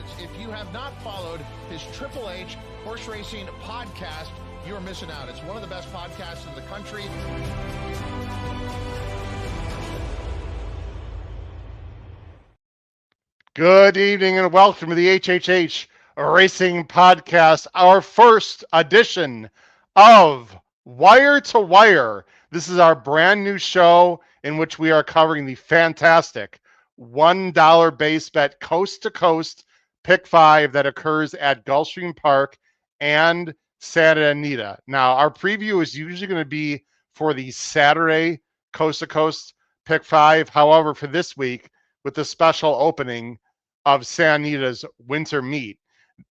Woods. If you have not followed his Triple H Horse Racing podcast, you are missing out. It's one of the best podcasts in the country. Good evening and welcome to the HHH Racing Podcast, our first edition of Wire to Wire. This is our brand new show in which we are covering the fantastic $1 base bet coast to coast pick 5 that occurs at Gulfstream Park and Santa Anita. Now, our preview is usually going to be for the Saturday coast to coast pick 5. However, for this week, with the special opening of Santa Anita's winter meet,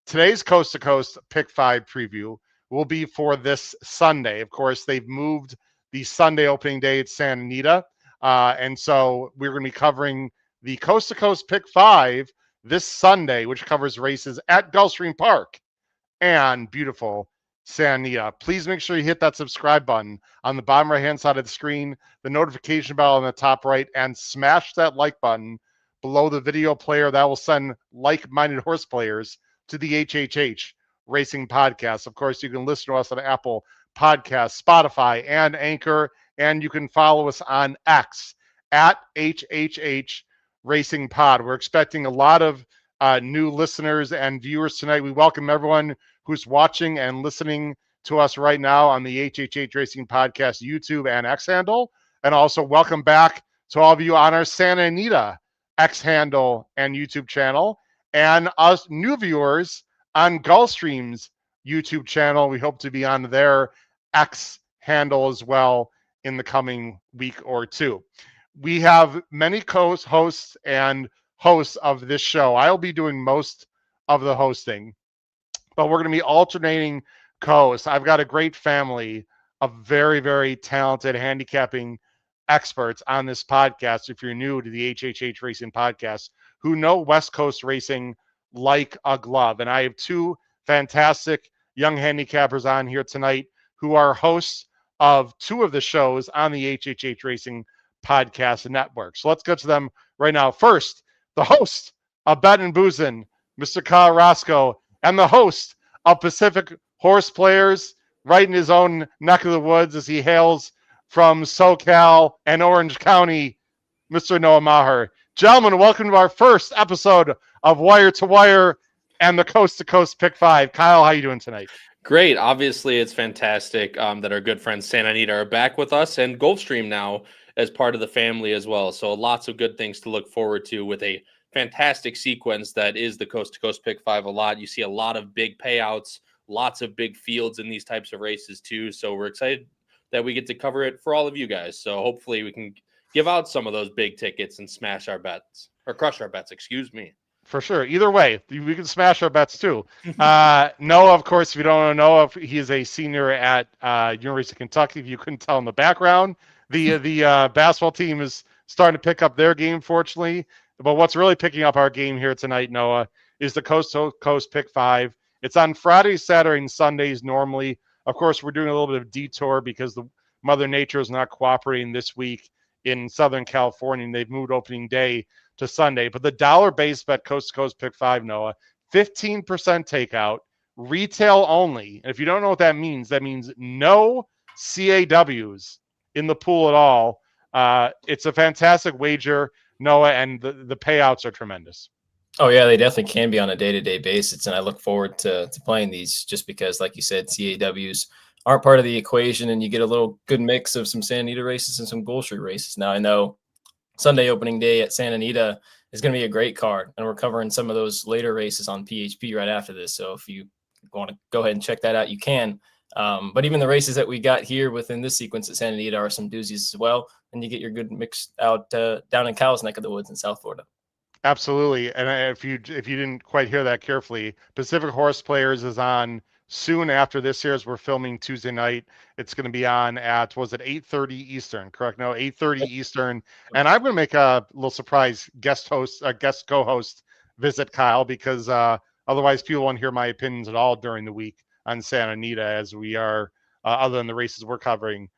today's coast to coast pick 5 preview will be for this Sunday. Of course, they've moved the Sunday opening day at Santa Anita. And so we're going to be covering the coast to coast pick 5 this Sunday, which covers races at Gulfstream Park and beautiful Santa Anita. Please make sure you hit that subscribe button on the bottom right hand side of the screen, the notification bell on the top right, and smash that like button below the video player. That will send like-minded horse players to the HHH Racing Podcast. Of course, you can listen to us on Apple Podcasts, Spotify, and Anchor, and you can follow us on X at HHH Racing Pod. We're expecting a lot of new listeners and viewers tonight. We welcome everyone who's watching and listening to us right now on the HHH Racing Podcast YouTube and X handle, and also welcome back to all of you on our Santa Anita X handle and YouTube channel, and us new viewers on Gulfstream's YouTube channel. We hope to be on their X handle as well in the coming week or two. We have many co-hosts and hosts of this show. I'll be doing most of the hosting, but we're going to be alternating co-hosts. I've got a great family of very, very talented handicapping experts on this podcast, if you're new to the HHH Racing Podcast, who know West Coast racing like a glove. And I have two fantastic young handicappers on here tonight who are hosts of two of the shows on the HHH Racing Podcast Network. So let's get to them right now. First, the host of Bet and Boozin', Mr. Kyle Roscoe, and the host of Pacific Horse Players, right in his own neck of the woods as he hails from SoCal and Orange County, Mr. Noah Maher. Gentlemen, welcome to our first episode of Wire to Wire and the Coast to Coast Pick 5. Kyle, how you doing tonight? Great. Obviously, it's fantastic that our good friends Santa Anita are back with us, and Gulfstream now as part of the family as well. So lots of good things to look forward to with a fantastic sequence that is the Coast to Coast Pick 5 a lot. You see a lot of big payouts, lots of big fields in these types of races too. So we're excited that we get to cover it for all of you guys. So hopefully we can give out some of those big tickets and smash our bets, or crush our bets, excuse me. For sure. Either way, we can smash our bets too. Noah, of course, if you don't know Noah, he is a senior at University of Kentucky. If you couldn't tell in the background, the basketball team is starting to pick up their game, fortunately. But what's really picking up our game here tonight, Noah, is the Coast to Coast Pick 5. It's on Fridays, Saturdays, and Sundays normally. Of course, we're doing a little bit of detour because the Mother Nature is not cooperating this week in Southern California, and they've moved opening day to Sunday. But the dollar base bet Coast to Coast Pick 5, Noah, 15% takeout, retail only. And if you don't know what that means no CAWs in the pool at all. It's a fantastic wager, Noah, and the payouts are tremendous. Oh, yeah, they definitely can be on a day-to-day basis, and I look forward to playing these just because, like you said, CAWs aren't part of the equation, and you get a little good mix of some Santa Anita races and some Gulfstream races. Now, I know Sunday opening day at Santa Anita is going to be a great card, and we're covering some of those later races on PHP right after this, so if you want to go ahead and check that out, you can. But even the races that we got here within this sequence at Santa Anita are some doozies as well, and you get your good mix out down in Cal's neck of the woods in South Florida. Absolutely. And if you didn't quite hear that carefully, Pacific Horse Players is on soon after this here as we're filming Tuesday night. It's going to be on at, was it 8:30 Eastern, correct? No, 8:30 Eastern. And I'm going to make a little surprise guest co-host visit, Kyle, because otherwise people won't hear my opinions at all during the week on Santa Anita as we are, other than the races we're covering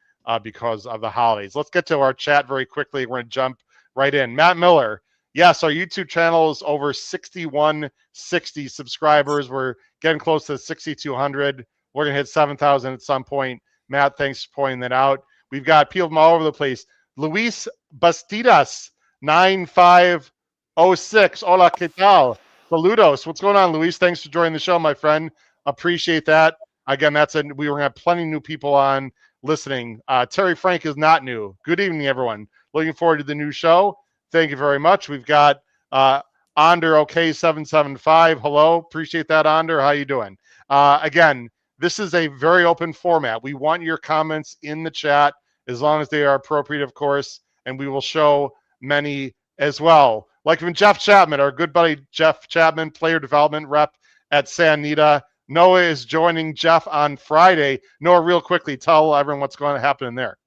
because of the holidays. Let's get to our chat very quickly. We're going to jump right in. Matt Miller, Yes, our YouTube channel is over 6160 subscribers. We're getting close to 6,200. We're going to hit 7,000 at some point. Matt, thanks for pointing that out. We've got people from all over the place. Luis Bastidas, 9506. Hola, ¿qué tal? Saludos. What's going on, Luis? Thanks for joining the show, my friend. Appreciate that. Again, we were going to have plenty of new people on listening. Terry Frank is not new. Good evening, everyone. Looking forward to the new show. Thank you very much. We've got Onder OK775. Hello. Appreciate that, Onder. How you doing? Again, this is a very open format. We want your comments in the chat as long as they are appropriate, of course, and we will show many as well. Like even Jeff Chapman, our good buddy Jeff Chapman, player development rep at Santa Anita. Noah is joining Jeff on Friday. Noah, real quickly, tell everyone what's going to happen in there.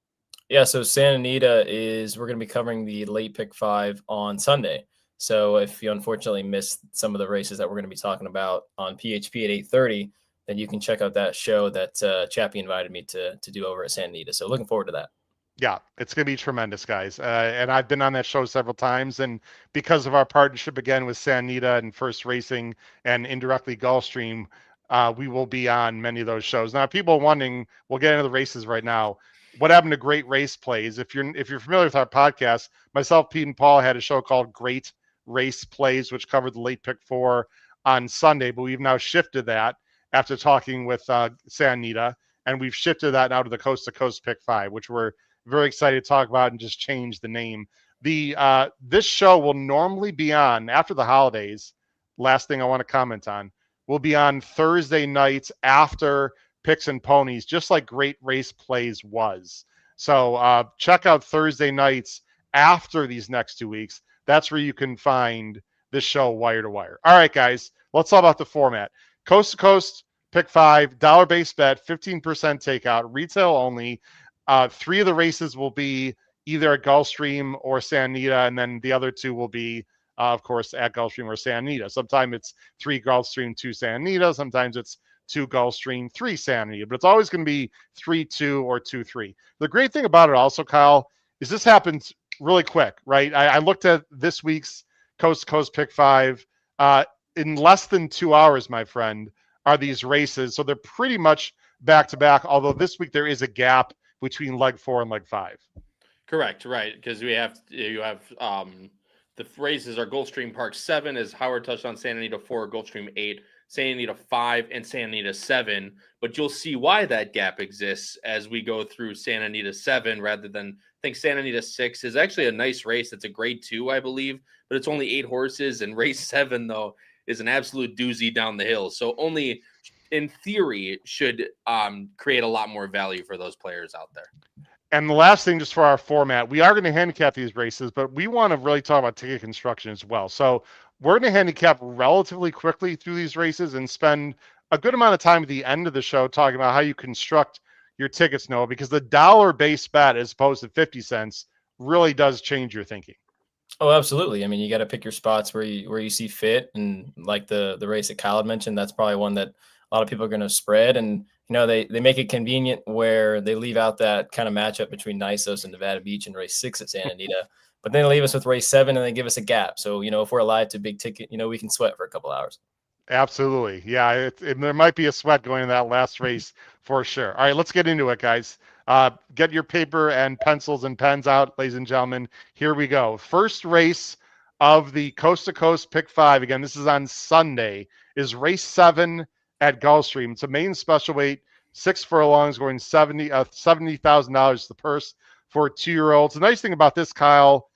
Yeah, so Santa Anita we're going to be covering the late pick 5 on Sunday. So if you unfortunately missed some of the races that we're going to be talking about on PHP at 8:30, then you can check out that show that Chappie invited me to do over at Santa Anita. So looking forward to that. Yeah, it's going to be tremendous, guys. And I've been on that show several times. And because of our partnership, again, with Santa Anita and First Racing and indirectly Gulfstream, we will be on many of those shows. Now, people wondering, we'll get into the races right now. What happened to Great Race Plays? If you're familiar with our podcast, myself, Pete, and Paul had a show called Great Race Plays, which covered the late pick 4 on Sunday. But we've now shifted that after talking with Santa Anita, and we've shifted that now to the Coast to Coast pick 5, which we're very excited to talk about and just change the name. This show will normally be on after the holidays. Last thing I want to comment on, will be on Thursday nights after Picks and Ponies, just like Great Race Plays was. So check out Thursday nights after these next 2 weeks. That's where you can find this show wire to wire. All right, guys, let's talk about the format. Coast to Coast pick 5, $1 bet, 15% takeout, retail only. 3 of the races will be either at Gulfstream or Santa Anita, and then the other 2 will be, of course, at Gulfstream or Santa Anita. Sometimes it's 3 Gulfstream, 2 Santa Anita. Sometimes it's 2 Gulfstream, 3 Santa Anita. But it's always going to be 3-2 or 2-3. The great thing about it also, Kyle, is this happens really quick, right? I looked at this week's Coast to Coast pick 5. In less than 2 hours, my friend, are these races. So they're pretty much back to back, although this week there is a gap between leg 4 and leg 5. Correct, right? Because you have the races are Gulfstream Park 7, as Howard touched on, Santa Anita 4, Gulfstream 8, Santa Anita 5, and Santa Anita 7. But you'll see why that gap exists as we go through Santa Anita 7 rather than, I think Santa Anita 6 is actually a nice race. It's a grade 2, I believe, but it's only 8 horses. And race 7, though, is an absolute doozy down the hill. So only in theory should create a lot more value for those players out there. And the last thing, just for our format, we are going to handicap these races, but we want to really talk about ticket construction as well. So we're going to handicap relatively quickly through these races and spend a good amount of time at the end of the show talking about how you construct your tickets, Noah, because the $1 base bet as opposed to 50 cents really does change your thinking. Oh, absolutely. I mean, you got to pick your spots where you see fit. And like the race that Kyle had mentioned, that's probably one that a lot of people are going to spread. And, they make it convenient where they leave out that kind of matchup between Nisos and Nevada Beach in race 6 at Santa Anita. But then they leave us with race 7 and they give us a gap. So, if we're alive to big ticket, we can sweat for a couple hours. Absolutely. Yeah, there might be a sweat going in that last race for sure. All right, let's get into it, guys. Get your paper and pencils and pens out, ladies and gentlemen. Here we go. First race of the Coast to Coast pick 5. Again, this is on Sunday, is race 7 at Gulfstream. It's a main special weight, 6 furlongs, going $70,000 the purse for 2-year-olds. The nice thing about this, Kyle,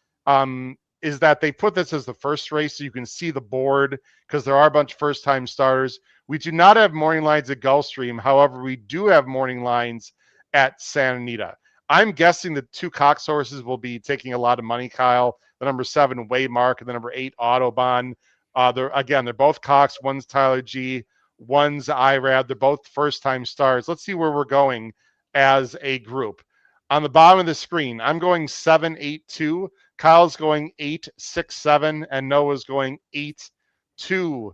is that they put this as the first race so you can see the board because there are a bunch of first-time starters. We do not have morning lines at Gulfstream. However, we do have morning lines at Santa Anita. I'm guessing the 2 Cox horses will be taking a lot of money, Kyle. The number 7, Waymark, and the number 8, Autobahn. They're both Cox. One's Tyler G. One's IRAD. They're both first-time stars. Let's see where we're going as a group. On the bottom of the screen, I'm going 7-8-2. Kyle's going 8-6-7, and Noah's going 8-2-7.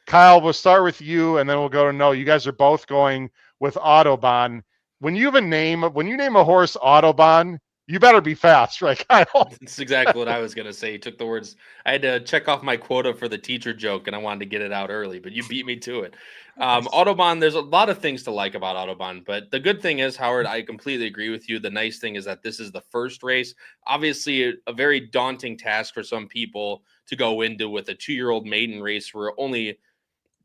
Kyle, we'll start with you, and then we'll go to Noah. You guys are both going with Autobahn. When you name a horse Autobahn, You better be fast, right, Kyle? That's exactly what I was gonna say. You took the words. I had to check off my quota for the teacher joke, and I wanted to get it out early, but you beat me to it. Autobahn, there's a lot of things to like about Autobahn, but the good thing is, Howard, I completely agree with you. The nice thing is that this is the first race. Obviously, a very daunting task for some people to go into with a 2-year-old maiden race where only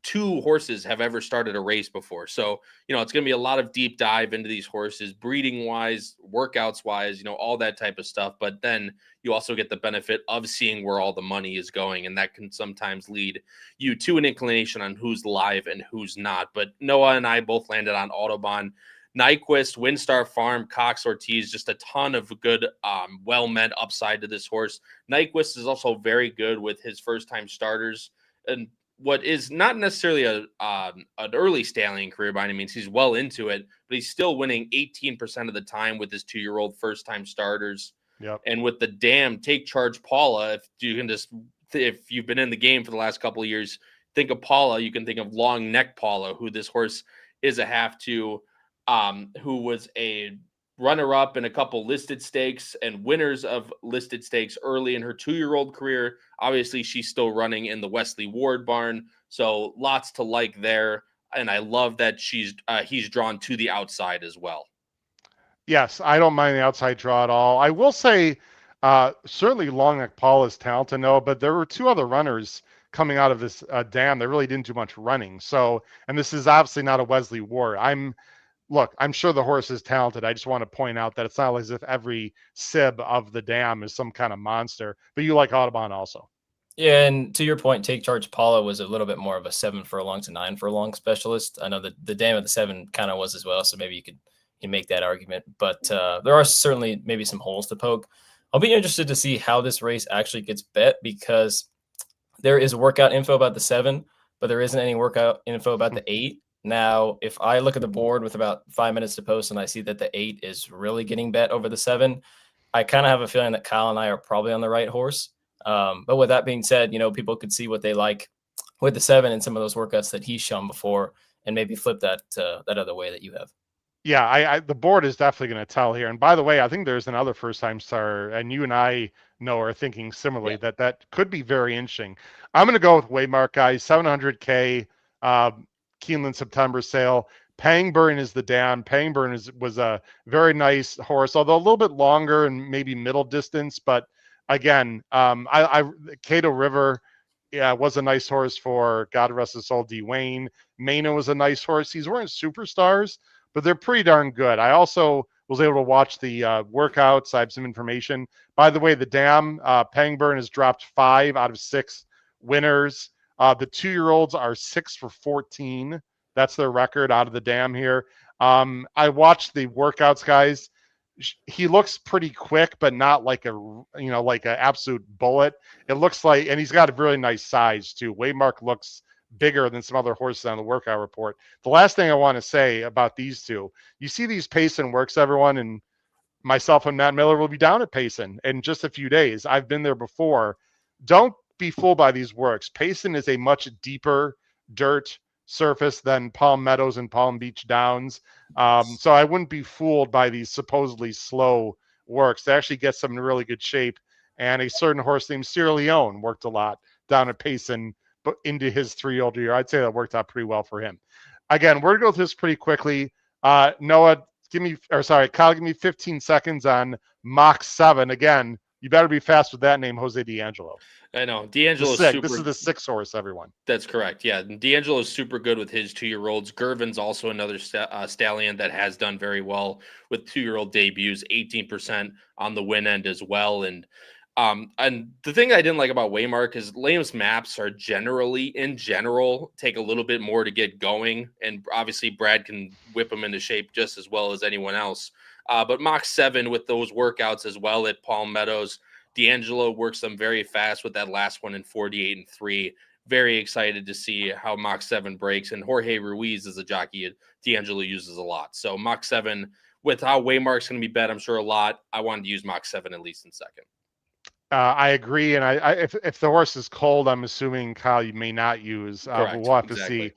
2 horses have ever started a race before. So, it's going to be a lot of deep dive into these horses, breeding wise, workouts wise, all that type of stuff. But then you also get the benefit of seeing where all the money is going. And that can sometimes lead you to an inclination on who's live and who's not. But Noah and I both landed on Autobahn. Nyquist, Windstar Farm, Cox Ortiz, just a ton of good, well-meant upside to this horse. Nyquist is also very good with his first-time starters. And what is not necessarily an early stallion career by any means. He's well into it, but he's still winning 18% of the time with his 2-year-old first-time starters. Yep. And with the Take Charge Paula, if you've been in the game for the last couple of years, think of Paula, you can think of Long Neck Paula, who this horse is a half to, who was a runner-up in a couple listed stakes and winners of listed stakes early in her 2-year-old career. Obviously, she's still running in the Wesley Ward barn, so lots to like there. And I love that he's drawn to the outside as well. Yes, I don't mind the outside draw at all. I will say, certainly Long Neck Paul is talented, no, but there were 2 other runners coming out of this dam that really didn't do much running. So, and this is obviously not a Wesley Ward. Look, I'm sure the horse is talented. I just want to point out that it's not as if every sib of the dam is some kind of monster, but you like Autobahn also. Yeah, and to your point, Take Charge Paula was a little bit more of a 7 furlong to 9 furlong specialist. I know that the dam of the 7 kind of was as well, so maybe you can make that argument. But there are certainly maybe some holes to poke. I'll be interested to see how this race actually gets bet, because there is workout info about the 7, but there isn't any workout info about the 8. Now, if I look at the board with about 5 minutes to post and I see that the 8 is really getting bet over the 7, I kind of have a feeling that Kyle and I are probably on the right horse. But with that being said, people could see what they like with the 7 and some of those workouts that he's shown before, and maybe flip that other way that you have. Yeah, the board is definitely going to tell here. And by the way, I think there's another first-time star, and you and I are thinking similarly, that could be very interesting. I'm going to go with Waymark, guys. 700K. Keeneland September sale. Pangburn is the dam. Pangburn was a very nice horse, although a little bit longer and maybe middle distance. But again, Cato River, was a nice horse for God Rest His Soul, D. Wayne. Mano was a nice horse. These weren't superstars, but they're pretty darn good. I also was able to watch the workouts. I have some information. By the way, the dam, Pangburn has dropped 5 out of 6 winners. The 2-year-olds are 6 for 14. That's their record out of the dam here. I watched the workouts, guys. He looks pretty quick, but not like an absolute bullet. It looks like, and he's got a really nice size too. Waymark looks bigger than some other horses on the workout report. The last thing I want to say about these 2, you see these Payson works, everyone, and myself and Matt Miller will be down at Payson in just a few days. I've been there before. Don't be fooled by these works. Payson is a much deeper dirt surface than Palm Meadows and Palm Beach Downs. So I wouldn't be fooled by these supposedly slow works. They actually get some in really good shape. And a certain horse named Sierra Leone worked a lot down at Payson, but into his 3-year-old year. I'd say that worked out pretty well for him. Again, we're going to go through this pretty quickly. Noah, Kyle, give me 15 seconds on Mach 7. Again, you better be fast with that name, Jose D'Angelo. I know. D'Angelo is super. This is the 6 horse, everyone. That's correct. Yeah. D'Angelo is super good with his 2-year-olds. Gervin's also another stallion that has done very well with 2-year-old debuts, 18% on the win end as well. And the thing I didn't like about Waymark is Lamb's maps are in general, take a little bit more to get going. And obviously Brad can whip them into shape just as well as anyone else. But Mach 7 with those workouts as well at Palm Meadows, D'Angelo works them very fast with that last one in 48-3. Very excited to see how Mach 7 breaks. And Jorge Ruiz is a jockey D'Angelo uses a lot. So Mach 7, with how Waymark's going to be bet, I'm sure a lot. I wanted to use Mach 7 at least in second. I agree. And if the horse is cold, I'm assuming, Kyle, you may not use. We'll have to see.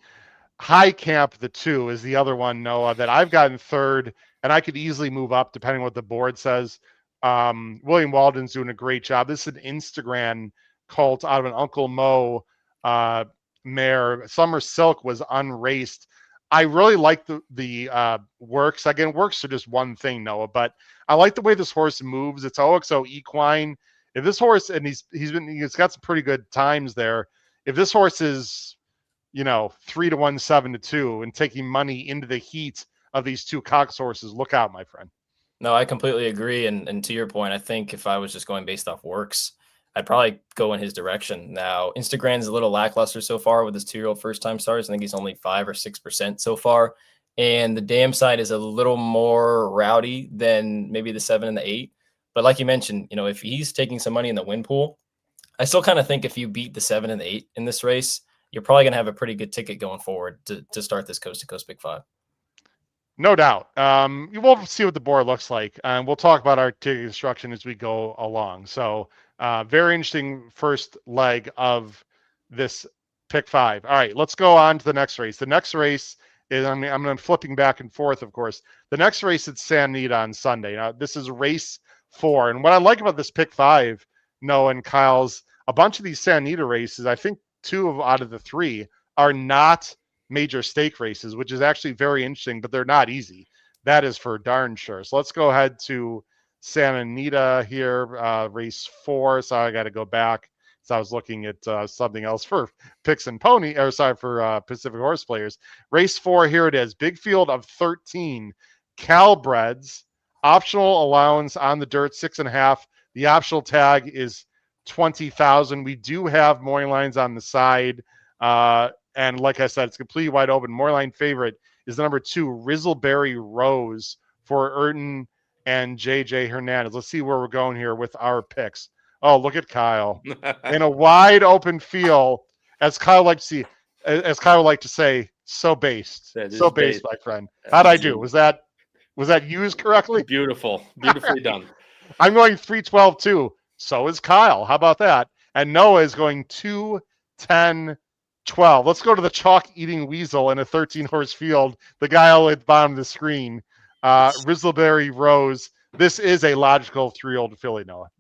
High Camp, the 2, is the other one, Noah, that I've gotten third, and I could easily move up depending on what the board says. William Walden's doing a great job. This is an Instagram colt out of an Uncle Mo mare. Summer Silk was unraced. I really like the works. Again, works are just one thing, Noah, but I like the way this horse moves. It's OXO equine. If this horse, and he's got some pretty good times there. If this horse is, 3-1, 7-2, and taking money into the heat of these two Cox horses, look out, my friend. No, I completely agree. And to your point, I think if I was just going based off works, I'd probably go in his direction. Now, Instagram's a little lackluster so far with his 2-year-old first-time starters. I think he's only 5 or 6% so far. And the dam side is a little more rowdy than maybe the 7 and the 8. But like you mentioned, if he's taking some money in the win pool, I still kind of think if you beat the 7 and the 8 in this race, you're probably going to have a pretty good ticket going forward to start this coast-to-coast Big 5. No doubt. We'll see what the board looks like, and we'll talk about our ticket construction as we go along. So very interesting first leg of this pick 5. All right, let's go on to the next race. The next race is, I'm flipping back and forth, of course. The next race is Santa Anita on Sunday. Now, this is race 4. And what I like about this pick 5, Noah and Kyle's, a bunch of these Santa Anita races, I think 2 out of the 3 are not major stake races, which is actually very interesting, but they're not easy. That is for darn sure. So let's go ahead to Santa Anita here, race 4. So I got to go back. So I was looking at something else for picks and pony, or sorry, for Pacific Horse players. Race 4, here it is. Big field of 13 Calbreds. Optional allowance on the dirt, 6.5. The optional tag is 20,000. We do have morning lines on the side. And like I said, it's completely wide open. Morning favorite is the number 2, Rizzleberry Rose for Urton and JJ Hernandez. Let's see where we're going here with our picks. Oh, look at Kyle in a wide open field, as Kyle would like to say, so based, my friend. How'd I do? Was that used correctly? Beautifully done. I'm going 3-12 too. So is Kyle. How about that? And Noah is going 2-10. 12. Let's go to the chalk eating weasel in a 13-horse field. The guy all at the bottom of the screen, Rizzleberry Rose. This is a logical 3-year-old filly, Noah.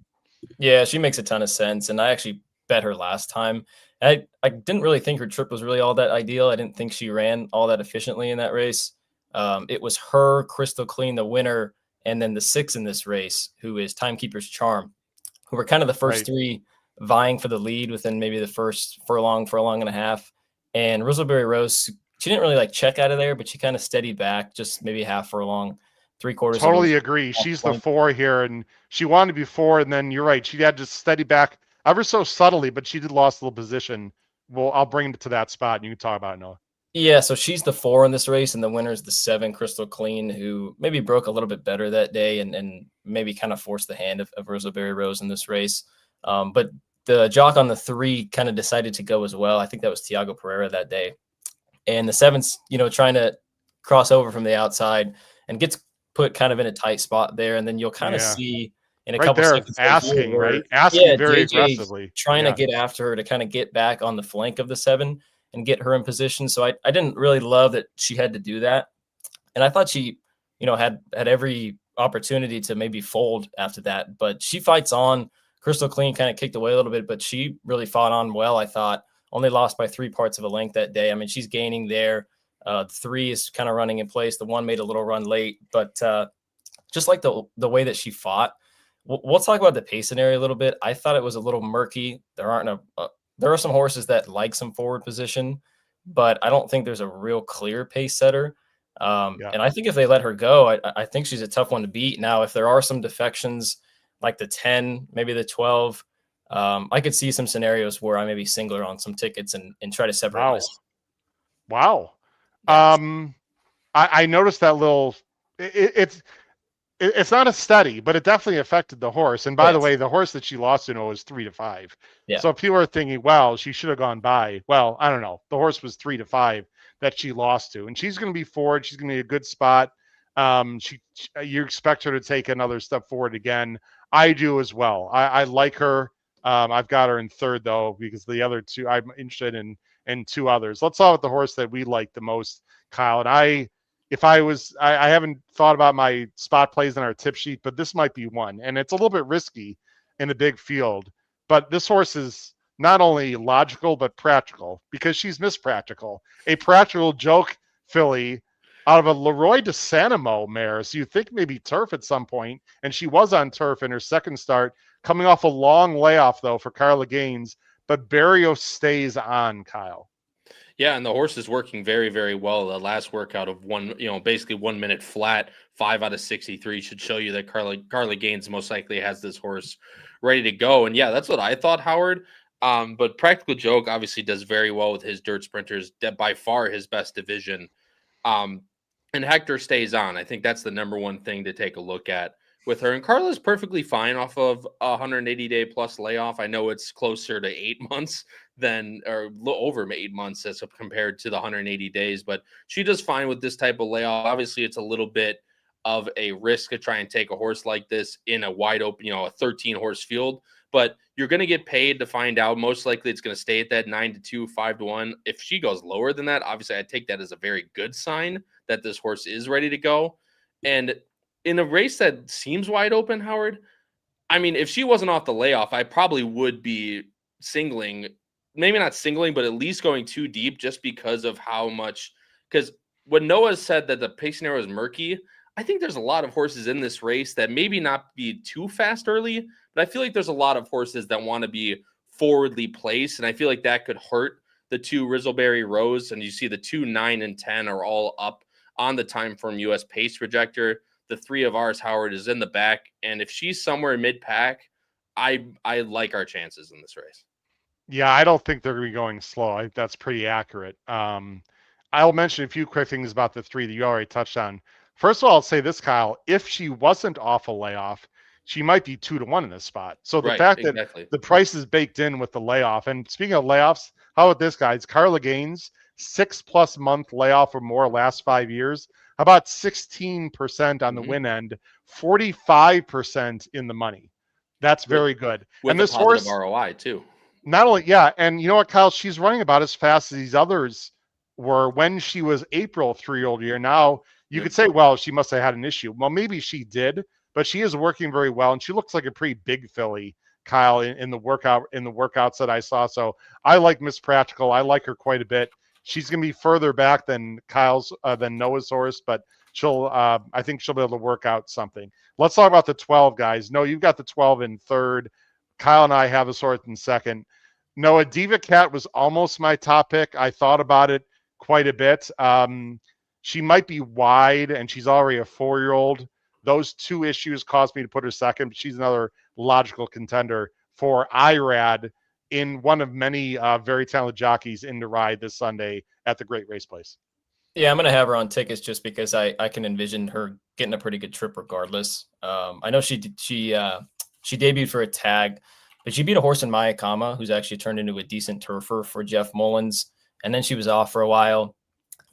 Yeah, she makes a ton of sense. And I actually bet her last time. I didn't really think her trip was really all that ideal. I didn't think she ran all that efficiently in that race. It was her, Crystal Clean, the winner, and then the 6 in this race, who is Timekeeper's Charm, who were kind of the first 3 vying for the lead within maybe the first furlong and a half. And Rizzleberry Rose, she didn't really check out of there, but she kind of steadied back just maybe half furlong, 3/4. Totally agree. She's the 4 here, and she wanted to be 4, and then you're right. She had to steady back ever so subtly, but she did lost a little position. Well, I'll bring it to that spot, and you can talk about it, Noah. Yeah, so she's the 4 in this race, and the winner's the 7, Crystal Clean, who maybe broke a little bit better that day and maybe kind of forced the hand of Rizzleberry Rose in this race. But the jock on the 3 kind of decided to go as well. I think that was Tiago Pereira that day. And the 7's, trying to cross over from the outside and gets put kind of in a tight spot there. And then you'll kind of see in a couple seconds. Asking very aggressively. Trying to get after her to kind of get back on the flank of the 7 and get her in position. So I didn't really love that she had to do that. And I thought she, had every opportunity to maybe fold after that. But she fights on. Crystal Clean kind of kicked away a little bit, but she really fought on well, I thought. Only lost by 3 parts of a length that day. I mean, she's gaining there. The 3 is kind of running in place. The 1 made a little run late, but just like the way that she fought. We'll talk about the pace scenario a little bit. I thought it was a little murky. There are some horses that like some forward position, but I don't think there's a real clear pace setter. And I think if they let her go, I think she's a tough one to beat. Now, if there are some defections, like the 10, maybe the 12. I could see some scenarios where I maybe single her on some tickets and try to separate myself. Wow. I noticed that little. It's not a study, but it definitely affected the horse. And by the way, the horse that she lost to was 3-5. Yeah. So people are thinking, well, she should have gone by. Well, I don't know. The horse was 3-5 that she lost to, and she's going to be forward. She's going to be a good spot. You expect her to take another step forward again. I do as well. I like her. I've got her in 3rd though, because the other 2 I'm interested in 2 others. Let's start with the horse that we like the most, Kyle. And I haven't thought about my spot plays on our tip sheet, but this might be one. And it's a little bit risky in a big field. But this horse is not only logical, but practical because she's Miss Practical. A practical joke filly out of a Leroy de Sanamo mare. So you think maybe turf at some point, and she was on turf in her second start, coming off a long layoff, though, for Carla Gaines. But Barrios stays on, Kyle. Yeah, and the horse is working very, very well. The last workout of basically 1 minute flat, 5 out of 63 should show you that Carla Gaines most likely has this horse ready to go. And yeah, that's what I thought, Howard. But Practical Joke obviously does very well with his dirt sprinters, by far his best division. And Hector stays on. I think that's the number one thing to take a look at with her. And Carla's perfectly fine off of a 180-day plus layoff. I know it's closer to 8 months or over 8 months as compared to the 180 days, but she does fine with this type of layoff. Obviously, it's a little bit of a risk to try and take a horse like this in a wide open, a 13-horse field, but you're going to get paid to find out. Most likely it's going to stay at that 9-2, 5-1. If she goes lower than that, obviously I take that as a very good sign that this horse is ready to go. And in a race that seems wide open, Howard, I mean, if she wasn't off the layoff, I probably would be singling, maybe not singling, but at least going too deep just because of how much, because when Noah said that the pace scenario is murky, I think there's a lot of horses in this race that maybe not be too fast early, but I feel like there's a lot of horses that want to be forwardly placed, and I feel like that could hurt the two Rizzleberry Rose, and you see the 2, 9, and 10 are all up on the Timeform US pace projector. The 3 of ours, Howard, is in the back, and if she's somewhere mid-pack, I like our chances in this race. Yeah, I don't think they're going to be going slow. I think that's pretty accurate. I'll mention a few quick things about the 3 that you already touched on. First of all, I'll say this, Kyle. If she wasn't off a layoff, she might be 2-1 in this spot. So the fact that the price is baked in with the layoff. And speaking of layoffs, how about this, guys? Carla Gaines, 6+ month layoff or more last 5 years. How about 16% on the win end, 45% in the money? That's very good. With and this horse ROI too. Not only, yeah, and you know what, Kyle? She's running about as fast as these others were when she was April 3-year-old year. Now you could say, well, she must have had an issue. Well, maybe she did, but she is working very well, and she looks like a pretty big filly, Kyle, in the workouts that I saw. So I like Miss Practical. I like her quite a bit. She's going to be further back than than Noah's horse, but I think she'll be able to work out something. Let's talk about the 12, guys. No, you've got the 12 in third. Kyle and I have a horse in second. Noah, Diva Cat was almost my top pick. I thought about it quite a bit. She might be wide, and she's already a 4-year-old. Those 2 issues caused me to put her second, but she's another logical contender for IRAD in one of many very talented jockeys in the ride this Sunday at the Great Race Place. Yeah, I'm going to have her on tickets just because I can envision her getting a pretty good trip regardless. I know she debuted for a tag, but she beat a horse in Mayakama who's actually turned into a decent turfer for Jeff Mullins. And then she was off for a while.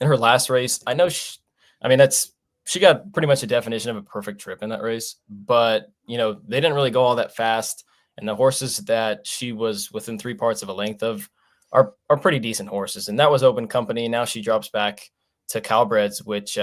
In her last race, I know she got pretty much a definition of a perfect trip in that race, but they didn't really go all that fast. And the horses that she was within 3 parts of a length of are pretty decent horses. And that was Open Company. Now she drops back to Calbreds, which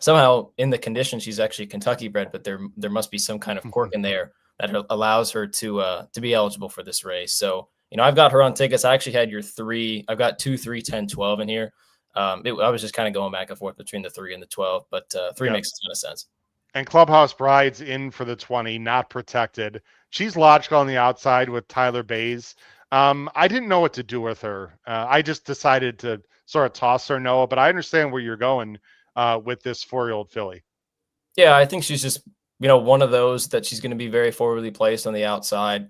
somehow in the condition, she's actually Kentucky bred, but there must be some kind of quirk in there that allows her to be eligible for this race. So, I've got her on tickets. I actually had your 3. I've got 2, 3, 10, 12 in here. I was just kind of going back and forth between the 3 and the 12, but 3 makes a ton of sense. And Clubhouse Bride's in for the 20, not protected. She's logical on the outside with Tyler Bays. I didn't know what to do with her. I just decided to sort of toss her, Noah, but I understand where you're going with this 4-year-old filly. Yeah, I think she's just, one of those that she's going to be very forwardly placed on the outside.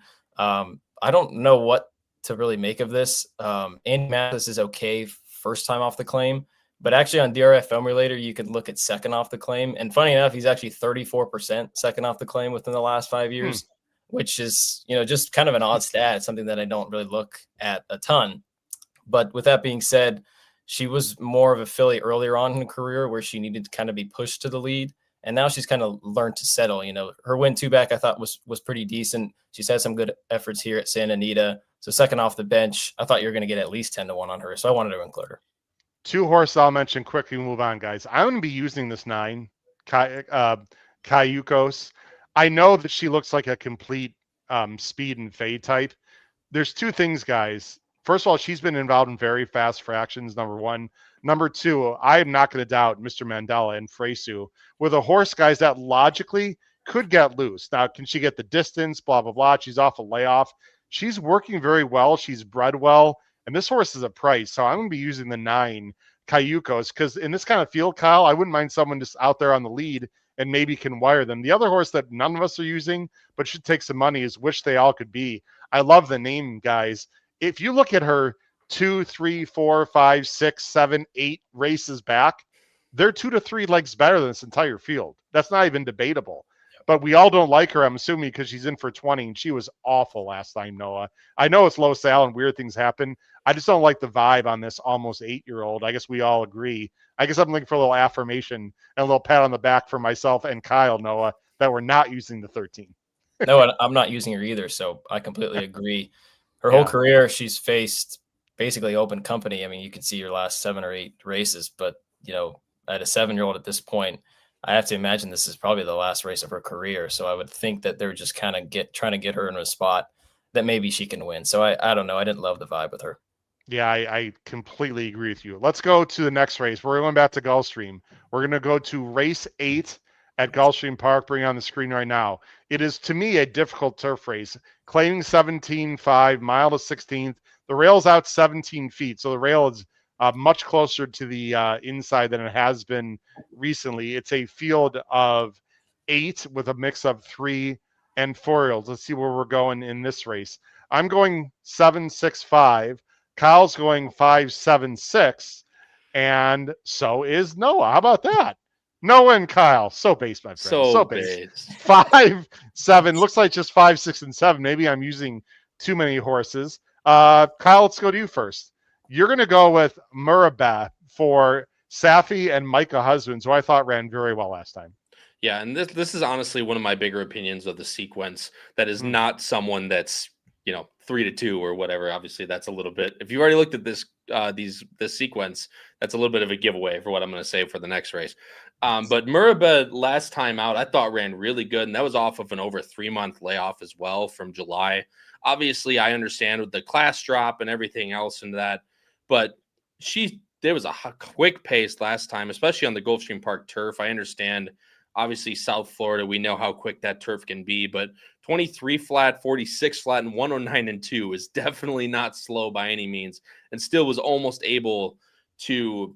I don't know what to really make of this. Andy Mathis is okay first time off the claim, but actually on DRF Film Relator, you can look at second off the claim. And funny enough, he's actually 34% second off the claim within the last 5 years, which is, just kind of an odd stat, something that I don't really look at a ton. But with that being said, she was more of a filly earlier on in her career where she needed to kind of be pushed to the lead. And now she's kind of learned to settle. Her win 2 back I thought was pretty decent. She's had some good efforts here at Santa Anita. So second off the bench, I thought you were going to get at least 10-1 on her. So I wanted to include her. Two horses I'll mention quickly. Move on, guys. I'm going to be using this 9, Cayucos. I know that she looks like a complete speed and fade type. There's two things, guys. First of all, she's been involved in very fast fractions, number one. Number two, I am not going to doubt Mr. Mandela and Fresu with a horse, guys, that logically could get loose. Now, can she get the distance? Blah, blah, blah. She's off a layoff. She's working very well. She's bred well. And this horse is a price. So I'm going to be using the 9 Cayucos because in this kind of field, Kyle, I wouldn't mind someone just out there on the lead and maybe can wire them. The other horse that none of us are using, but should take some money is Wish They All Could Be. I love the name, guys. If you look at her 2, 3, 4, 5, 6, 7, 8 races back, they're 2 to 3 legs better than this entire field. That's not even debatable. But we all don't like her, I'm assuming, because she's in for 20, and she was awful last time, Noah. I know it's low sal and weird things happen. I just don't like the vibe on this almost 8-year-old. I guess we all agree. I guess I'm looking for a little affirmation and a little pat on the back for myself and Kyle, Noah, that we're not using the 13. No, I'm not using her either, so I completely agree. Her whole career, she's faced basically open company. I mean, you can see her last 7 or 8 races, but, at a 7-year-old at this point, I have to imagine this is probably the last race of her career. So I would think that they're just kind of trying to get her in a spot that maybe she can win. So I don't know. I didn't love the vibe with her. Yeah, I completely agree with you. Let's go to the next race. We're going back to Gulfstream. We're going to go to race 8 at Gulfstream Park. Bring on the screen right now. It is, to me, a difficult turf race. Claiming 17.5, mile to 16th. The rail's out 17 feet, so the rail is much closer to the inside than it has been recently. It's a field of 8 with a mix of 3 and 4-year-olds. Let's see where we're going in this race. I'm going 7.65. Kyle's going 5.76, and so is Noah. How about that? Noah and Kyle, so base, my friend. So base. 5.7. Looks like just 5, 6, and 7. Maybe I'm using too many horses. Kyle, let's go to you first. You're going to go with Murabeh for Safi and Micah Husbands, who I thought ran very well last time. Yeah, and this is honestly one of my bigger opinions of the sequence. That is not someone that's 3-2 or whatever. Obviously, that's a little bit. If you already looked at this sequence, that's a little bit of a giveaway for what I'm going to say for the next race. But Murabeh last time out, I thought ran really good, and that was off of an over 3-month layoff as well from July. Obviously, I understand with the class drop and everything else in that, but there was a quick pace last time, especially on the Gulfstream Park turf. I understand. Obviously, South Florida, we know how quick that turf can be, but 23 flat, 46 flat, and 109-2 is definitely not slow by any means, and still was almost able to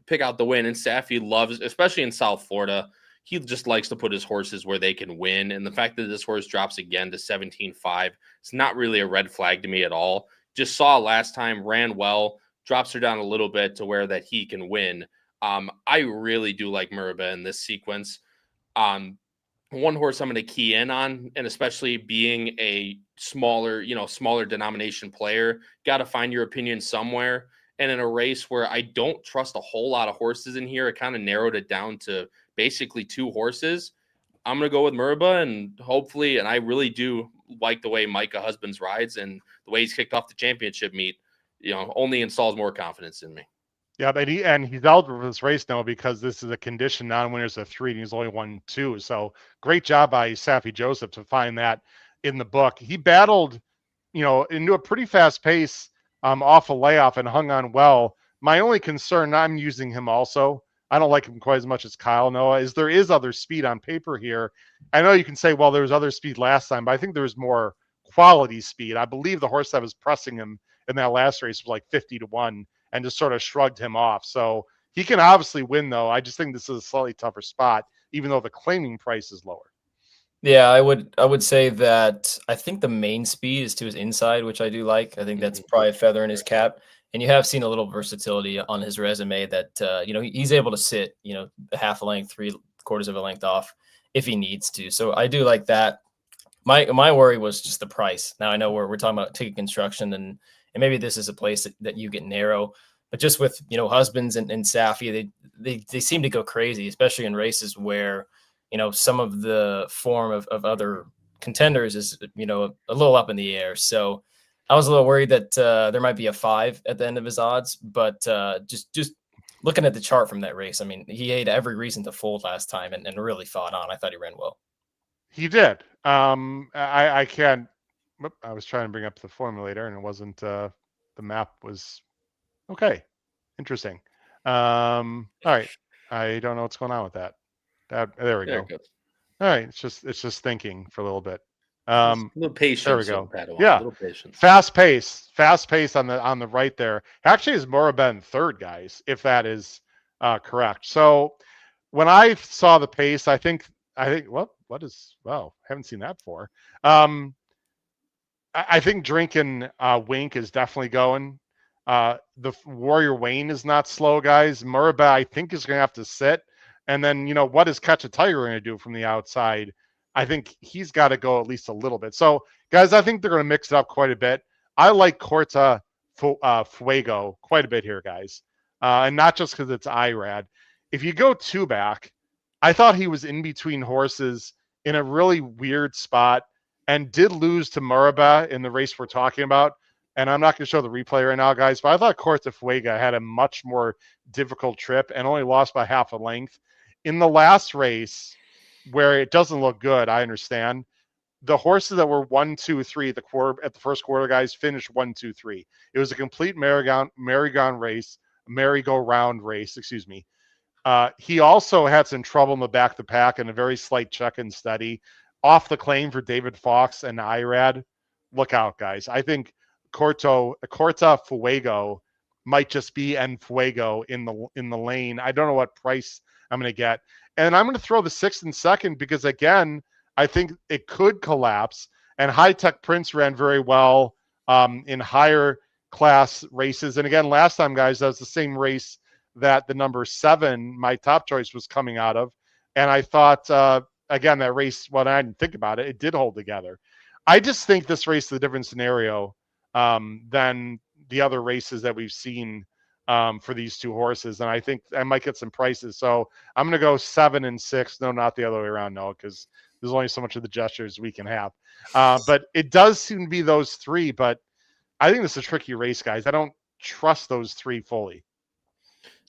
pick out the win. And Safi loves, especially in South Florida, he just likes to put his horses where they can win. And the fact that this horse drops again to 17.5, it's not really a red flag to me at all. Just saw last time, ran well, drops her down a little bit to where that he can win. I really do like Murabeh in this sequence. One horse I'm going to key in on, and especially being a smaller denomination player, got to find your opinion somewhere. And in a race where I don't trust a whole lot of horses in here, I kind of narrowed it down to basically 2 horses. I'm going to go with Murabeh, and hopefully, and I really do like the way Micah Husbands rides and the way he's kicked off the championship meet, only installs more confidence in me. Yeah, but he's eligible for this race now because this is a condition non-winners of 3, and he's only won 2. So great job by Safi Joseph to find that in the book. He battled, into a pretty fast pace off a layoff and hung on well. My only concern, I'm using him also, I don't like him quite as much as Kyle, Noah, is there is other speed on paper here. I know you can say, well, there was other speed last time, but I think there was more quality speed. I believe the horse that was pressing him in that last race was like 50-1 and just sort of shrugged him off. So he can obviously win, though. I just think this is a slightly tougher spot, even though the claiming price is lower. Yeah, I would say that I think the main speed is to his inside, which I do like. I think that's probably a feather in his cap. And you have seen a little versatility on his resume that, he's able to sit, a half a length, 3/4 of a length off if he needs to. So I do like that. My worry was just the price. Now I know we're talking about ticket construction and maybe this is a place that you get narrow, but just with, Husbands and Safi, they seem to go crazy, especially in races where, some of the form of other contenders is, a little up in the air. So I was a little worried that there might be a 5 at the end of his odds, but just looking at the chart from that race, I mean, he had every reason to fold last time and really fought on. I thought he ran well. He did. I can't. I was trying to bring up the formulator, and it wasn't. The map was okay. Interesting. All right. I don't know what's going on with that. There we go. All right. It's just thinking for a little bit. A little patience. There we go. Padawan, Yeah. A little patience. Fast pace on the right there. Actually, is Morabet third, guys, if that is correct. So when I saw the pace, I think haven't seen that before. I think Drinking Wink is definitely going. The Warrior Wayne is not slow, guys. Morabet, I think, is going to have to sit. And then, what is Catch a Tiger going to do from the outside? I think he's got to go at least a little bit. So, guys, I think they're going to mix it up quite a bit. I like Corta Fuego quite a bit here, guys. And not just because it's IRAD. If you go 2 back, I thought he was in between horses in a really weird spot and did lose to Morabet in the race we're talking about. And I'm not going to show the replay right now, guys, but I thought Corta Fuego had a much more difficult trip and only lost by half a length. In the last race, where it doesn't look good, I understand. The horses that were 1, 2, 3 at the first quarter, guys, finished 1, 2, 3. It was a complete merry-go-round race. Excuse me. He also had some trouble in the back of the pack and a very slight check and steady off the claim for David Fox and IRAD. Look out, guys. I think Corta Fuego might just be En Fuego in the lane. I don't know what price I'm going to get. And I'm going to throw the 6th and 2nd because, again, I think it could collapse. And High Tech Prince ran very well in higher class races. And again, last time, guys, that was the same race that the number 7, my top choice, was coming out of. And I thought, again, that race, when I didn't think about it, it did hold together. I just think this race is a different scenario than the other races that we've seen for these 2 horses. And I think I might get some prices. So I'm going to go 7 and 6. No, not the other way around. No, because there's only so much of the gestures we can have. But it does seem to be those 3. But I think this is a tricky race, guys. I don't trust those 3 fully.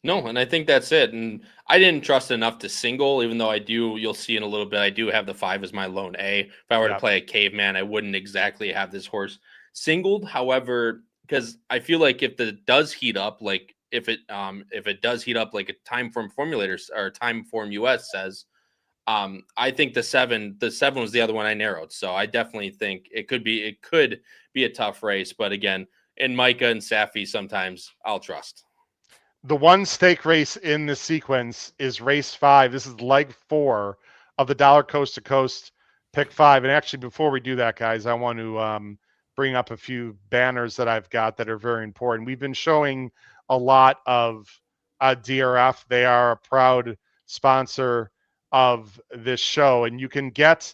No, and I think that's it. And I didn't trust enough to single, even though you'll see in a little bit, I do have the 5 as my lone A. If I were to play a caveman, I wouldn't exactly have this horse singled. However, because I feel like if it does heat up, like if it does heat up like a Timeform formulator or Timeform US says, I think the 7 was the other one I narrowed. So I definitely think it could be a tough race. But again, in Micah and Safi, sometimes I'll trust. The one stake race in this sequence is race 5. This is leg 4 of the Dollar Coast to Coast pick 5. And actually, before we do that, guys, I want to bring up a few banners that I've got that are very important. We've been showing a lot of DRF. They are a proud sponsor of this show, and you can get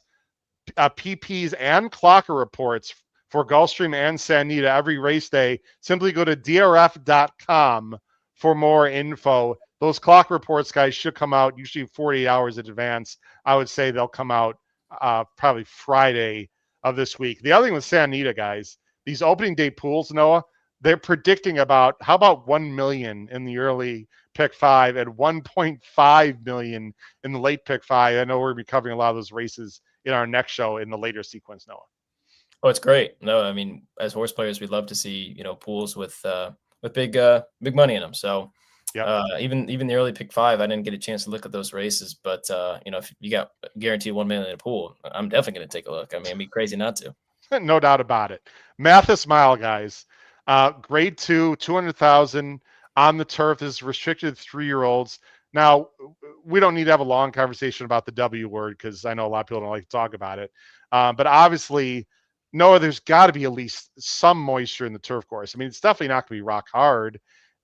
PPs and clocker reports for Gulfstream and Santa Anita every race day. Simply go to drf.com for more info. Those clock reports, guys, should come out usually 48 hours in advance. I would say they'll come out probably Friday of this week. The other thing with Santa Anita, guys, these opening day pools, Noah, they're predicting how about 1 million in the early pick 5 and 1.5 million in the late pick 5. I know we're going to be covering a lot of those races in our next show in the later sequence, Noah. Oh, it's great. No, I mean, as horse players, we'd love to see, pools with big money in them. So even the early pick 5, I didn't get a chance to look at those races, but if you got guaranteed 1 million in a pool, I'm definitely going to take a look. I mean, it'd be crazy not to. No doubt about it. Mathis Mile, guys, grade 2, 200,000 on the turf. This is restricted to 3-year-olds. Now, we don't need to have a long conversation about the W word because I know a lot of people don't like to talk about it. But obviously, Noah, there's got to be at least some moisture in the turf course. I mean, it's definitely not going to be rock hard.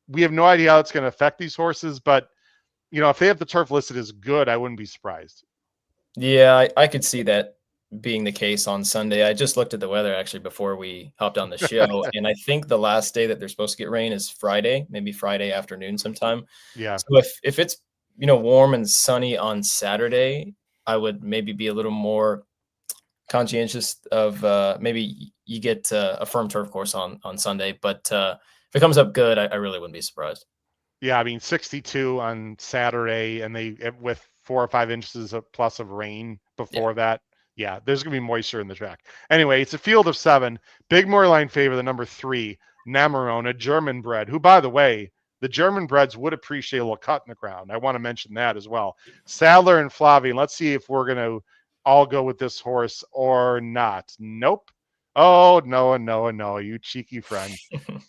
We have no idea how it's going to affect these horses, but if they have the turf listed as good, I wouldn't be surprised. Yeah, I could see that being the case on Sunday. I just looked at the weather actually before we hopped on the show, and I think the last day that they're supposed to get rain is Friday, maybe Friday afternoon sometime. Yeah. So if it's warm and sunny on Saturday, I would maybe be a little more conscientious of maybe you get a firm turf course on Sunday, but if it comes up good, I really wouldn't be surprised. Yeah, I mean 62 on Saturday, and with 4 or 5 inches of plus of rain before that. Yeah, there's gonna be moisture in the track. Anyway, it's a field of 7. Big Moorline favor the number 3, Namarone, a German bred, who, by the way, the German breds would appreciate a little cut in the ground. I want to mention that as well. Sadler and Flavien. Let's see if we're gonna all go with this horse or not. Nope. Oh, no, you cheeky friend.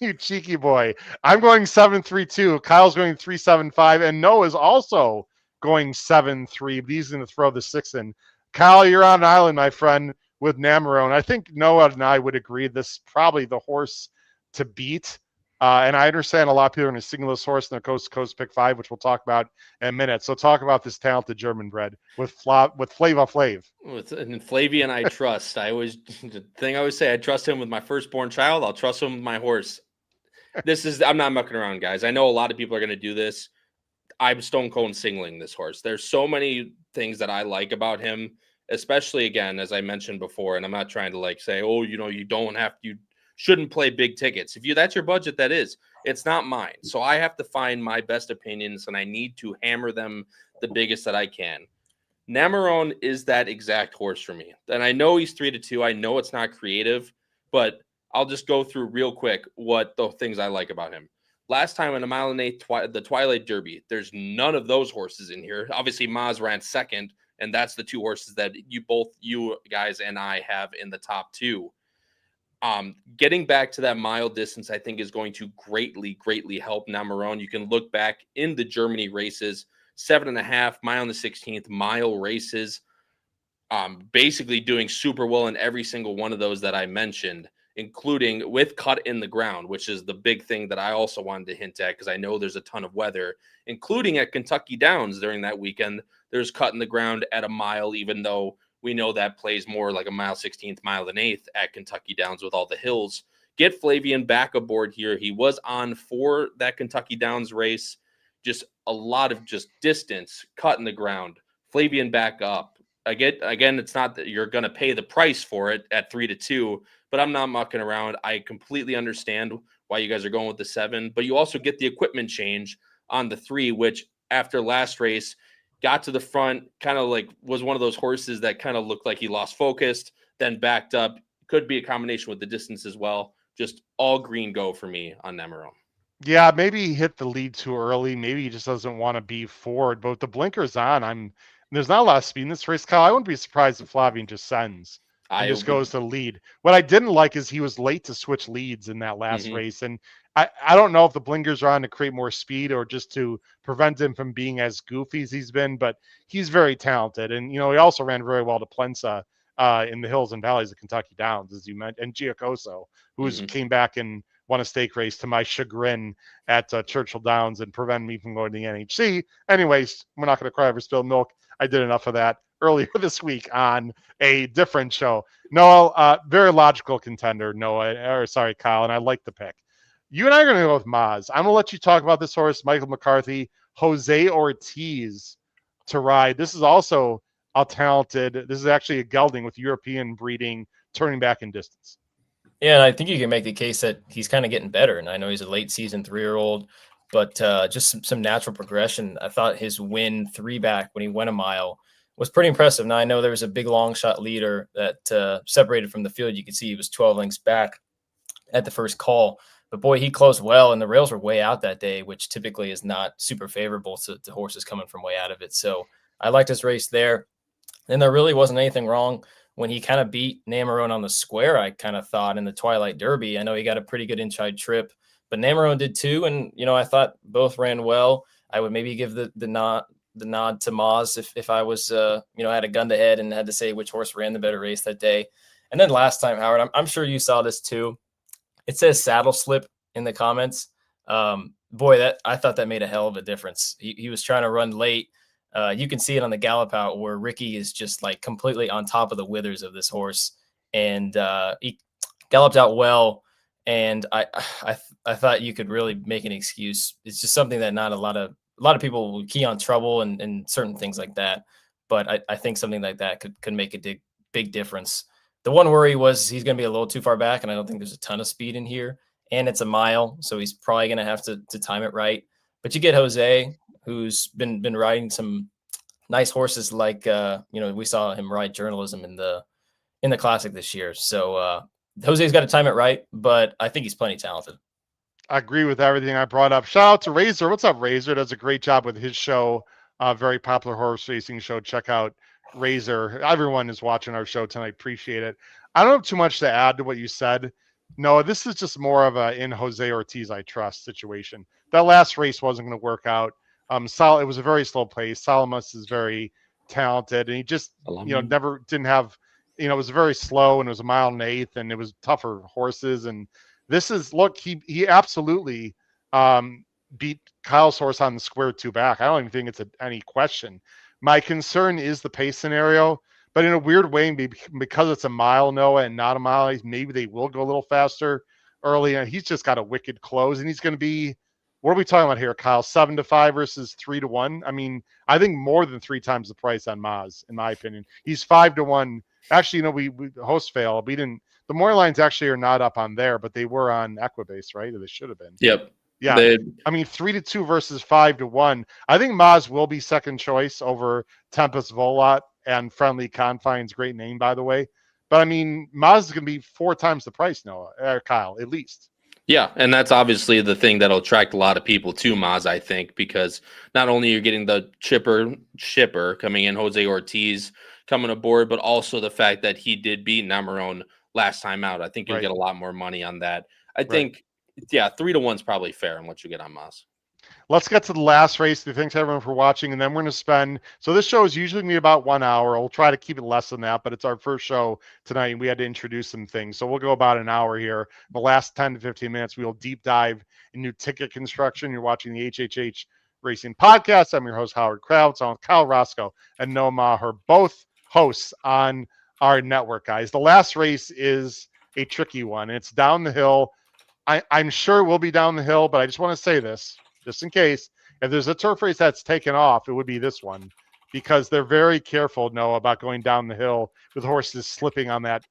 You cheeky boy. I'm going 7-3-2. Kyle's going 3-7-5. And Noah's also going 7-3. But he's going to throw the 6 in. Kyle, you're on an island, my friend, with Namarone. I think Noah and I would agree this is probably the horse to beat. And I understand a lot of people are going to single this horse in the Coast to Coast Pick 5, which we'll talk about in a minute. So talk about this talented German bred with Flava Flav. And Flavien, I trust. The thing I always say, I trust him with my firstborn child. I'll trust him with my horse. I'm not mucking around, guys. I know a lot of people are going to do this. I'm stone cold singling this horse. There's so many things that I like about him, especially, again, as I mentioned before, and I'm not trying to say, oh, you shouldn't play big tickets. If that's your budget, that is. It's not mine. So I have to find my best opinions, and I need to hammer them the biggest that I can. Namarone is that exact horse for me. And I know he's 3-2. I know it's not creative, but I'll just go through real quick what the things I like about him. Last time in a 1.8 the Twilight Derby, there's none of those horses in here. Obviously, Maz ran second, and that's the 2 horses that you guys and I have in the top 2. Getting back to that mile distance, I think, is going to greatly help Namarone. You can look back in the Germany races, 7.5 mile on the 16th mile races, basically doing super well in every single one of those that I mentioned, including with cut in the ground, which is the big thing that I also wanted to hint at, because I know there's a ton of weather, including at Kentucky Downs during that weekend. There's cut in the ground at a mile, even though we know that plays more like a mile 16th, mile and 8th at Kentucky Downs with all the hills. Get Flavien back aboard here. He was on for that Kentucky Downs race. Just a lot of distance, cut in the ground. Flavien back up. Again, it's not that you're going to pay the price for it at 3-2, but I'm not mucking around. I completely understand why you guys are going with the 7, but you also get the equipment change on the 3, which after last race got to the front, kind of was one of those horses that kind of looked like he lost focus, then backed up. Could be a combination with the distance as well. Just all green go for me on Namarone. Yeah, maybe he hit the lead too early. Maybe he just doesn't want to be forward. But with the blinkers on, there's not a lot of speed in this race, Kyle. I wouldn't be surprised if Flavien just sends and just goes to lead. What I didn't like is he was late to switch leads in that last race. And I don't know if the blinkers are on to create more speed or just to prevent him from being as goofy as he's been, but he's very talented. And, he also ran very well to Plensa in the hills and valleys of Kentucky Downs, as you mentioned, and Giacoso, who came back and won a stake race to my chagrin at Churchill Downs and prevented me from going to the NHC. Anyways, we're not going to cry over spilled milk. I did enough of that earlier this week on a different show. Noah, very logical contender, Kyle, and I like the pick. You and I are going to go with Maz. I'm going to let you talk about this horse, Michael McCarthy, Jose Ortiz to ride. This is also a talented, this is actually a gelding with European breeding, turning back in distance. Yeah, and I think you can make the case that he's kind of getting better. And I know he's a late season 3-year-old, but just some natural progression. I thought his win 3-back when he went a mile was pretty impressive. Now, I know there was a big long shot leader that separated from the field. You could see he was 12 lengths back at the first call. But boy, he closed well, and the rails were way out that day, which typically is not super favorable to horses coming from way out of it. So I liked his race there. And there really wasn't anything wrong when he kind of beat Namarone on the square, I kind of thought, in the Twilight Derby. I know he got a pretty good inside trip, but Namarone did too. And, I thought both ran well. I would maybe give the nod to Maz if I was, had a gun to head and had to say which horse ran the better race that day. And then last time, Howard, I'm sure you saw this too. It says saddle slip in the comments. Boy, I thought that made a hell of a difference. He was trying to run late. You can see it on the gallop out where Ricky is just completely on top of the withers of this horse. And he galloped out well. And I thought you could really make an excuse. It's just something that not a lot of people will key on trouble and certain things like that. But I think something like that could make a big difference. The one worry was he's going to be a little too far back, and I don't think there's a ton of speed in here. And it's a mile, so he's probably going to have to time it right. But you get Jose, who's been riding some nice horses, like we saw him ride Journalism in the Classic this year. So Jose's got to time it right, but I think he's plenty talented. I agree with everything I brought up. Shout out to Razor. What's up, Razor? Does a great job with his show. Very popular horse racing show. Check out Razor. Everyone is watching our show tonight. Appreciate it. I don't have too much to add to what you said. No, this is just more of a in Jose Ortiz I trust situation. That last race wasn't going to work out. It was a very slow pace. Salamis is very talented, and he just never didn't have. It was very slow, and it was a mile and eighth, and it was tougher horses. And this is he absolutely beat Kyle's horse on the square two back. I don't even think it's any question. My concern is the pace scenario, but in a weird way, because it's a mile, Noah, and not a mile, maybe they will go a little faster early. And he's just got a wicked close, and he's going to be. What are we talking about here, Kyle? 7-5 versus 3-1. I mean, I think more than 3 times the price on Maz, in my opinion. He's 5-1. Actually, we host fail. We didn't. The morning lines actually are not up on there, but they were on Equibase, right? Or they should have been. Yep. Yeah. 3-2 versus 5-1. I think Maz will be second choice over Tempest Volat and Friendly Confines. Great name, by the way. But Maz is going to be 4 times the price, Noah, Kyle, at least. Yeah, and that's obviously the thing that'll attract a lot of people to Maz, I think, because not only you're getting the shipper coming in, Jose Ortiz coming aboard, but also the fact that he did beat Namarone last time out. I think you'll get a lot more money on that. I think, 3-1 is probably fair on what you get on Maz. Let's get to the last race. Thanks everyone for watching, and then we're going to spend. So this show is usually going to be about 1 hour. We'll try to keep it less than that, but it's our first show tonight, and we had to introduce some things. So we'll go about an hour here. The last 10 to 15 minutes, we will deep dive into ticket construction. You're watching the HHH Racing Podcast. I'm your host, Howard Krauts. I'm with Kyle Roscoe and Noah Maher, both hosts on our network, guys. The last race is a tricky one. It's down the hill. I'm sure it will be down the hill, but I just want to say this, just in case, if there's a turf race that's taken off, it would be this one, because they're very careful, Noah, about going down the hill with horses slipping on that,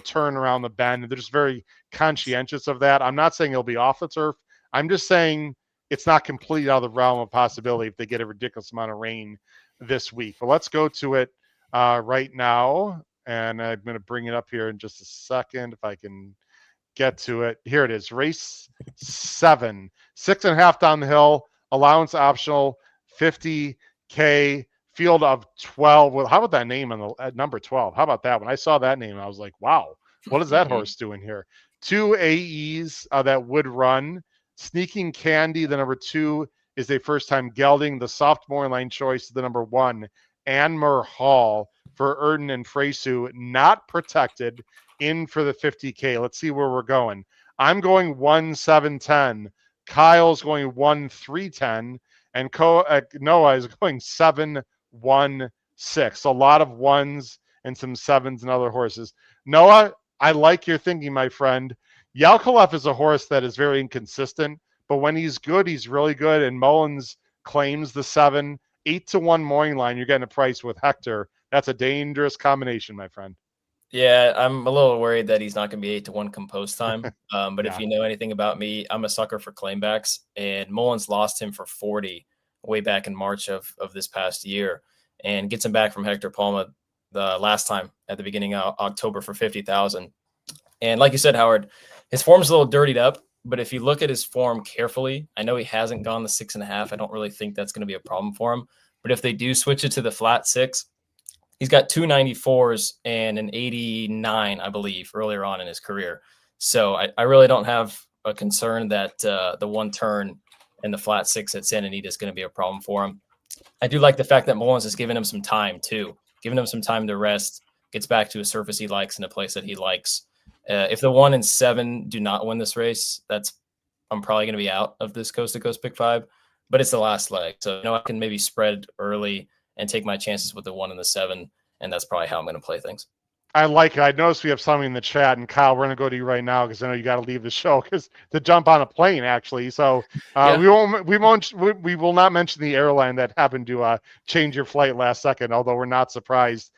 turn around the bend. They're just very conscientious of that. I'm not saying it'll be off the turf. I'm just saying it's not completely out of the realm of possibility if they get a ridiculous amount of rain this week. But let's go to it right now, and I'm going to bring it up here in just a second if I can get to it. Here it is. Race 7, 6.5 down the hill, allowance optional, 50K, field of 12. Well, how about that name on the number 12? How about that? When I saw that name, I was like, wow, what is that horse doing here? 2 AEs that would run. Sneaking Candy, the number 2, is a first-time gelding. The sophomore line choice, the number 1, Anmer Hall for Erden and Fresu, not protected, in for the 50K. Let's see where we're going. I'm going 1-7-10. Kyle's going 1-3-10, and Noah is going 7-1-6. A lot of 1s and some 7s and other horses. Noah, I like your thinking, my friend. Yalkalef is a horse that is very inconsistent, but when he's good, he's really good. And Mullins claims the 7, 8-1 morning line. You're getting a price with Hector. That's a dangerous combination, my friend. Yeah, I'm a little worried that he's not going to be 8-1 compost time. But if you know anything about me, I'm a sucker for claimbacks, and Mullins lost him for 40 way back in March of this past year, and gets him back from Hector Palma the last time at the beginning of October for 50,000. And like you said, Howard, his form's a little dirtied up, but if you look at his form carefully, I know he hasn't gone the 6.5. I don't really think that's going to be a problem for him. But if they do switch it to the flat 6, he's got 2 94s and an 89, I believe, earlier on in his career. So I really don't have a concern that the one turn and the flat 6 at Santa Anita is going to be a problem for him. I do like the fact that Mullins has given him some time, too. Giving him some time to rest, gets back to a surface he likes and a place that he likes. If the 1 and 7 do not win this race, I'm probably going to be out of this coast-to-coast pick 5, but it's the last leg. So, I can maybe spread early and take my chances with the 1 and the 7, and that's probably how I'm going to play things. I like it. I noticed we have something in the chat, and Kyle, we're going to go to you right now because I know you got to leave the show to jump on a plane, actually. So we will not mention the airline that happened to change your flight last second, although we're not surprised.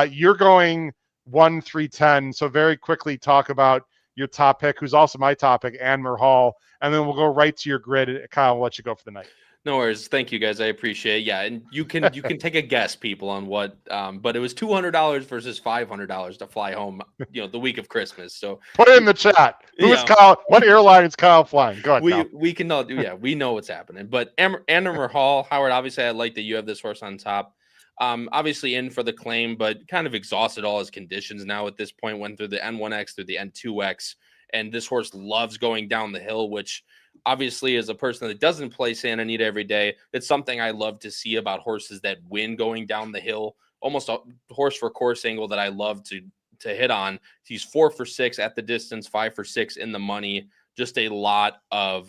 You're going 1-3-10. So very quickly talk about your top pick, who's also my top pick, Anmer Hall, and then we'll go right to your grid. Kyle, we'll let you go for the night. No worries. Thank you, guys. I appreciate it. Yeah, and you can take a guess, people, on what. But it was $200 versus $500 to fly home. The week of Christmas. So put it in the chat. Who is Kyle? What airline is Kyle flying? Go ahead. We can all do. Yeah, we know what's happening. But Anmer Hall, Howard. Obviously, I like that you have this horse on top. Obviously in for the claim, but kind of exhausted all his conditions now at this point. Went through the N1X, through the N2X, and this horse loves going down the hill, which obviously as a person that doesn't play Santa Anita every day, it's something I love to see about horses that win going down the hill. Almost a horse for course angle that I love to hit on. He's 4 for 6 at the distance, 5 for 6 in the money. Just a lot of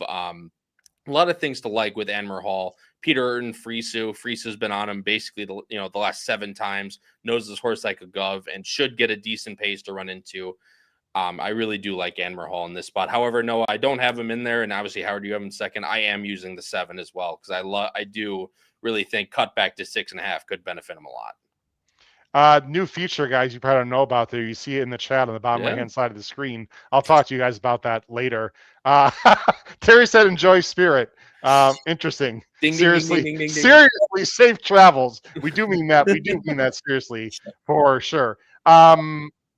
things to like with Anmer Hall. Peter Urton, Frisu's been on him basically the last 7 times. Knows this horse like a glove and should get a decent pace to run into. I really do like Anmer Hall in this spot. However, no, I don't have him in there. And obviously, Howard, you have him second. I am using the 7 as well because I do really think cut back to 6.5 could benefit him a lot. New feature, guys, you probably don't know about there. You see it in the chat on the bottom right-hand side of the screen. I'll talk to you guys about that later. Terry said, enjoy Spirit. Interesting. Seriously, safe travels. We do mean that. We do mean that seriously, for sure.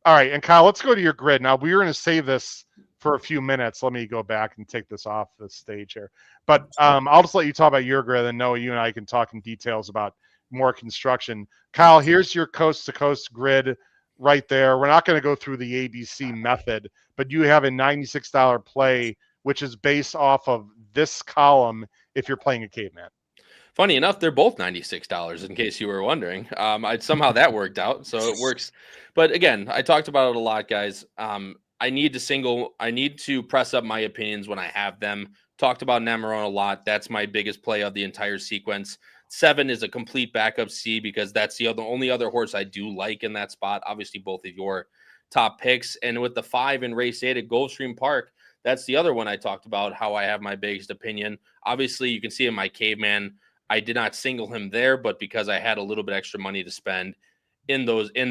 All right, and Kyle, let's go to your grid. Now, we were going to save this for a few minutes. Let me go back and take this off the stage here. But I'll just let you talk about your grid, and Noah, you and I can talk in details about more construction. Kyle, here's your coast-to-coast grid right there. We're not going to go through the ABC method, but you have a $96 play, which is based off of this column if you're playing a caveman. Funny enough, they're both $96, in case you were wondering. Somehow that worked out, so it works. But again, I talked about it a lot, guys. I need to press up my opinions when I have them. Talked about Namarone a lot. That's my biggest play of the entire sequence. 7 is a complete backup C because that's the only other horse I do like in that spot. Obviously, both of your top picks. And with the 5 in race 8 at Gulfstream Park, that's the other one I talked about, how I have my biggest opinion. Obviously, you can see in my caveman, I did not single him there, but because I had a little bit extra money to spend in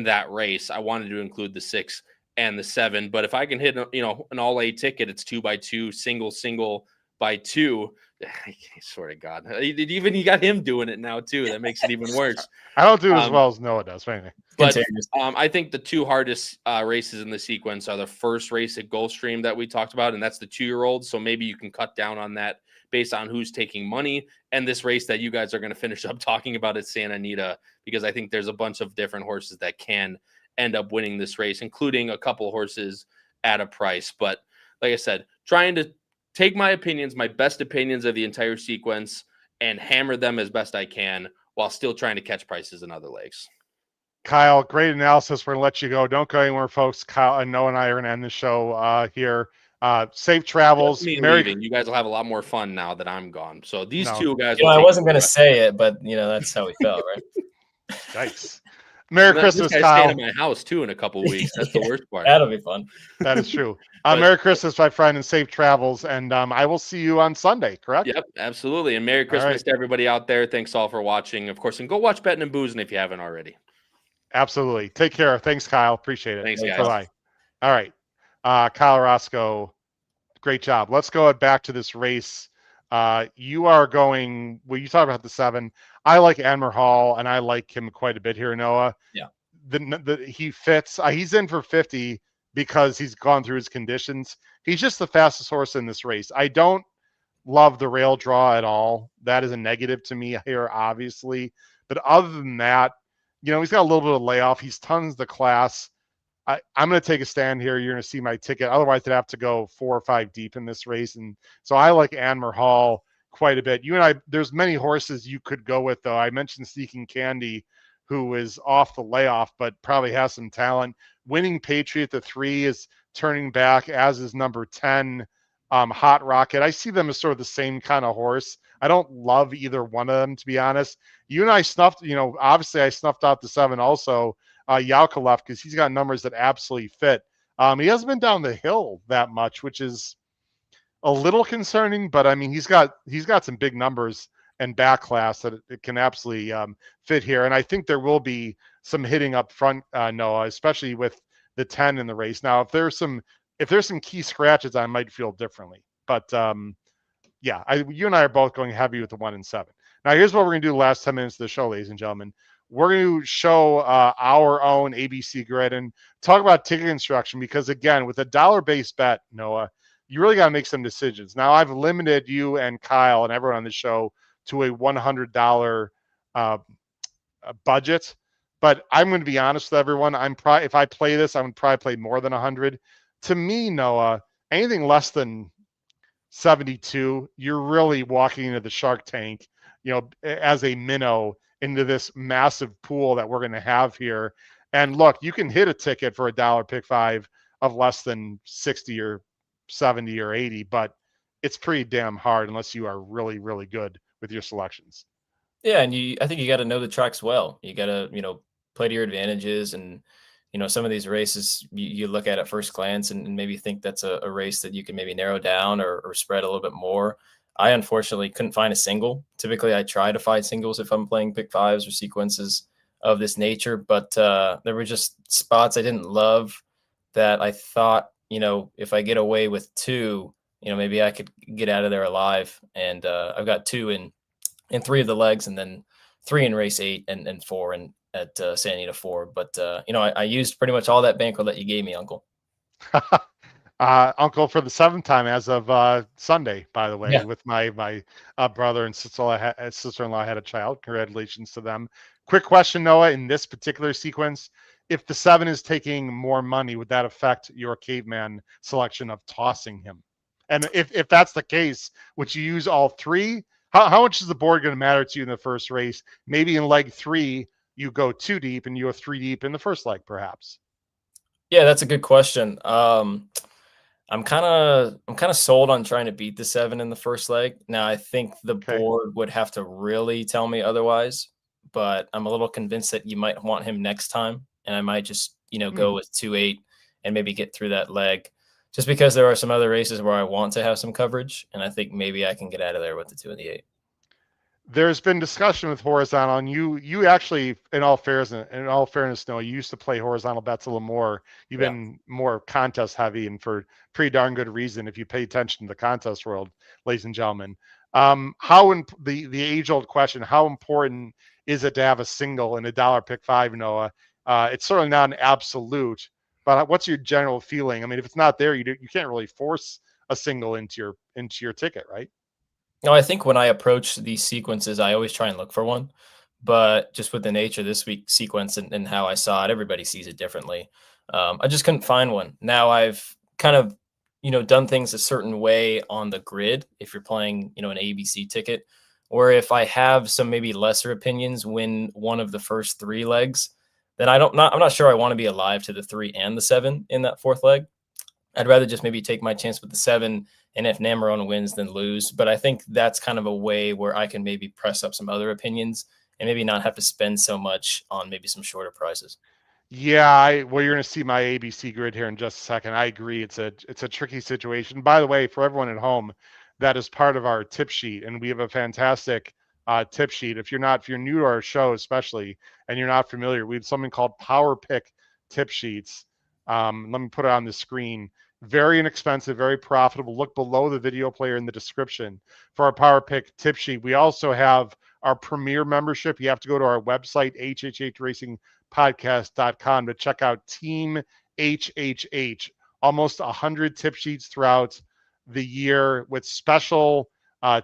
that race, I wanted to include the 6 and the 7. But if I can hit, an all-A ticket, it's 2x2, single by 2. I swear to God, even you got him doing it now too. That makes it even worse. I don't do it as well as Noah does. Anyway. But I think the 2 hardest races in the sequence are the first race at Gulfstream that we talked about, and that's the 2-year-old. So maybe you can cut down on that based on who's taking money, and this race that you guys are going to finish up talking about at Santa Anita, because I think there's a bunch of different horses that can end up winning this race, including a couple horses at a price. But like I said, trying to take my opinions, my best opinions of the entire sequence, and hammer them as best I can while still trying to catch prices in other legs. Kyle, great analysis. We're going to let you go. Don't go anywhere, folks. Kyle and Noah and I are going to end the show here. Safe travels. You guys will have a lot more fun now that I'm gone. So these 2 guys. I wasn't going to say it, but that's how we felt, right? Nice. Merry Christmas, Kyle. Staying at my house too in a couple of weeks. That's the worst part. That'll be fun. That is true. Merry Christmas, my friend, and safe travels. And I will see you on Sunday. Correct? Yep, absolutely. And Merry Christmas to everybody out there. Thanks all for watching, of course, and go watch Betting and Boozing if you haven't already. Absolutely. Take care. Thanks, Kyle. Appreciate it. Thanks, guys. Bye. All right. Kyle Roscoe, great job. Let's go back to this race. You are going, you talk about the 7. I like Anmer Hall, and I like him quite a bit here, Noah. Yeah. He fits. He's in for 50 because he's gone through his conditions. He's just the fastest horse in this race. I don't love the rail draw at all. That is a negative to me here, obviously. But other than that, he's got a little bit of layoff. He's tons the class. I'm going to take a stand here. You're going to see my ticket. Otherwise, I'd have to go 4 or 5 deep in this race. And so I like Anmer Hall quite a bit. You and I, there's many horses you could go with, though. I mentioned Seeking Candy, who is off the layoff, but probably has some talent. Winning Patriot, the 3, is turning back, as is number 10, Hot Rocket. I see them as sort of the same kind of horse. I don't love either one of them, to be honest. You and I snuffed, obviously I snuffed out the 7 also, Yakovlev, because he's got numbers that absolutely fit. He hasn't been down the hill that much, which is a little concerning, but I mean, he's got some big numbers and back class that it can absolutely fit here. And I think there will be some hitting up front, Noah, especially with the 10 in the race. Now, if there's some key scratches, I might feel differently. But yeah, you and I are both going heavy with the 1 and 7. Now, here's what we're going to do the last 10 minutes of the show, ladies and gentlemen. We're going to show our own ABC grid and talk about ticket construction because, again, with a dollar-based bet, Noah, you really got to make some decisions. Now, I've limited you and Kyle and everyone on the show to a $100 budget, but I'm going to be honest with everyone. If I play this, I would probably play more than 100. To me, Noah, anything less than 72, you're really walking into the Shark Tank, as a minnow into this massive pool that we're going to have here. And look, you can hit a ticket for $1 pick 5 of less than 60 or 70 or 80, but it's pretty damn hard unless you are really, really good with your selections. Yeah, and I think you got to know the tracks well. You got to, play to your advantages, and some of these races you look at first glance and maybe think that's a race that you can maybe narrow down or spread a little bit more. I unfortunately couldn't find a single. Typically, I try to find singles if I'm playing pick 5s or sequences of this nature, but there were just spots I didn't love that I thought, if I get away with 2, maybe I could get out of there alive. And I've got 2 in 3 of the legs, and then 3 in race 8 and 4 at Santa Anita 4. But I used pretty much all that bankroll that you gave me, Uncle. Uncle, for the 7th time as of Sunday, by the way, Yeah. with my brother and sister-in-law had a child. Congratulations to them. Quick question, Noah, in this particular sequence, if the 7 is taking more money, would that affect your caveman selection of tossing him? And if that's the case, would you use all 3? How much is the board going to matter to you in the first race? Maybe in leg 3, you go 2 deep and you go 3 deep in the first leg, perhaps. Yeah, that's a good question. I'm kind of sold on trying to beat the 7 in the first leg. Now, I think the board would have to really tell me otherwise, but I'm a little convinced that you might want him next time, and I might just go with 2-8 and maybe get through that leg, just because there are some other races where I want to have some coverage, and I think maybe I can get out of there with the 2 and the 8. There's been discussion with horizontal, and you actually, in all fairness, Noah, you used to play horizontal bets a little more. You've been more contest heavy, and for pretty darn good reason if you pay attention to the contest world, ladies and gentlemen. The age-old question, how important is it to have a single in $1 pick 5, Noah? It's certainly not an absolute, but what's your general feeling? I mean, if it's not there, you can't really force a single into your ticket, right? No, I think when I approach these sequences, I always try and look for one, but just with the nature of this week's sequence and how I saw it, everybody sees it differently. I just couldn't find one. Now I've kind of, done things a certain way on the grid. If you're playing, an ABC ticket, or if I have some maybe lesser opinions win one of the first 3 legs, then I'm not sure I want to be alive to the 3 and the 7 in that 4th leg. I'd rather just maybe take my chance with the 7, and if Namarone wins, then lose. But I think that's kind of a way where I can maybe press up some other opinions and maybe not have to spend so much on maybe some shorter prizes. Yeah, you're going to see my ABC grid here in just a second. I agree. It's a tricky situation. By the way, for everyone at home, that is part of our tip sheet, and we have a fantastic tip sheet. If you're new to our show, especially, and you're not familiar, we have something called Power Pick tip sheets. Let me put it on the screen. Very inexpensive, very profitable. Look below the video player in the description for our Power Pick tip sheet. We also have our premier membership. You have to go to our website, hhhracingpodcast.com, to check out Team HHH. Almost 100 tip sheets throughout the year with special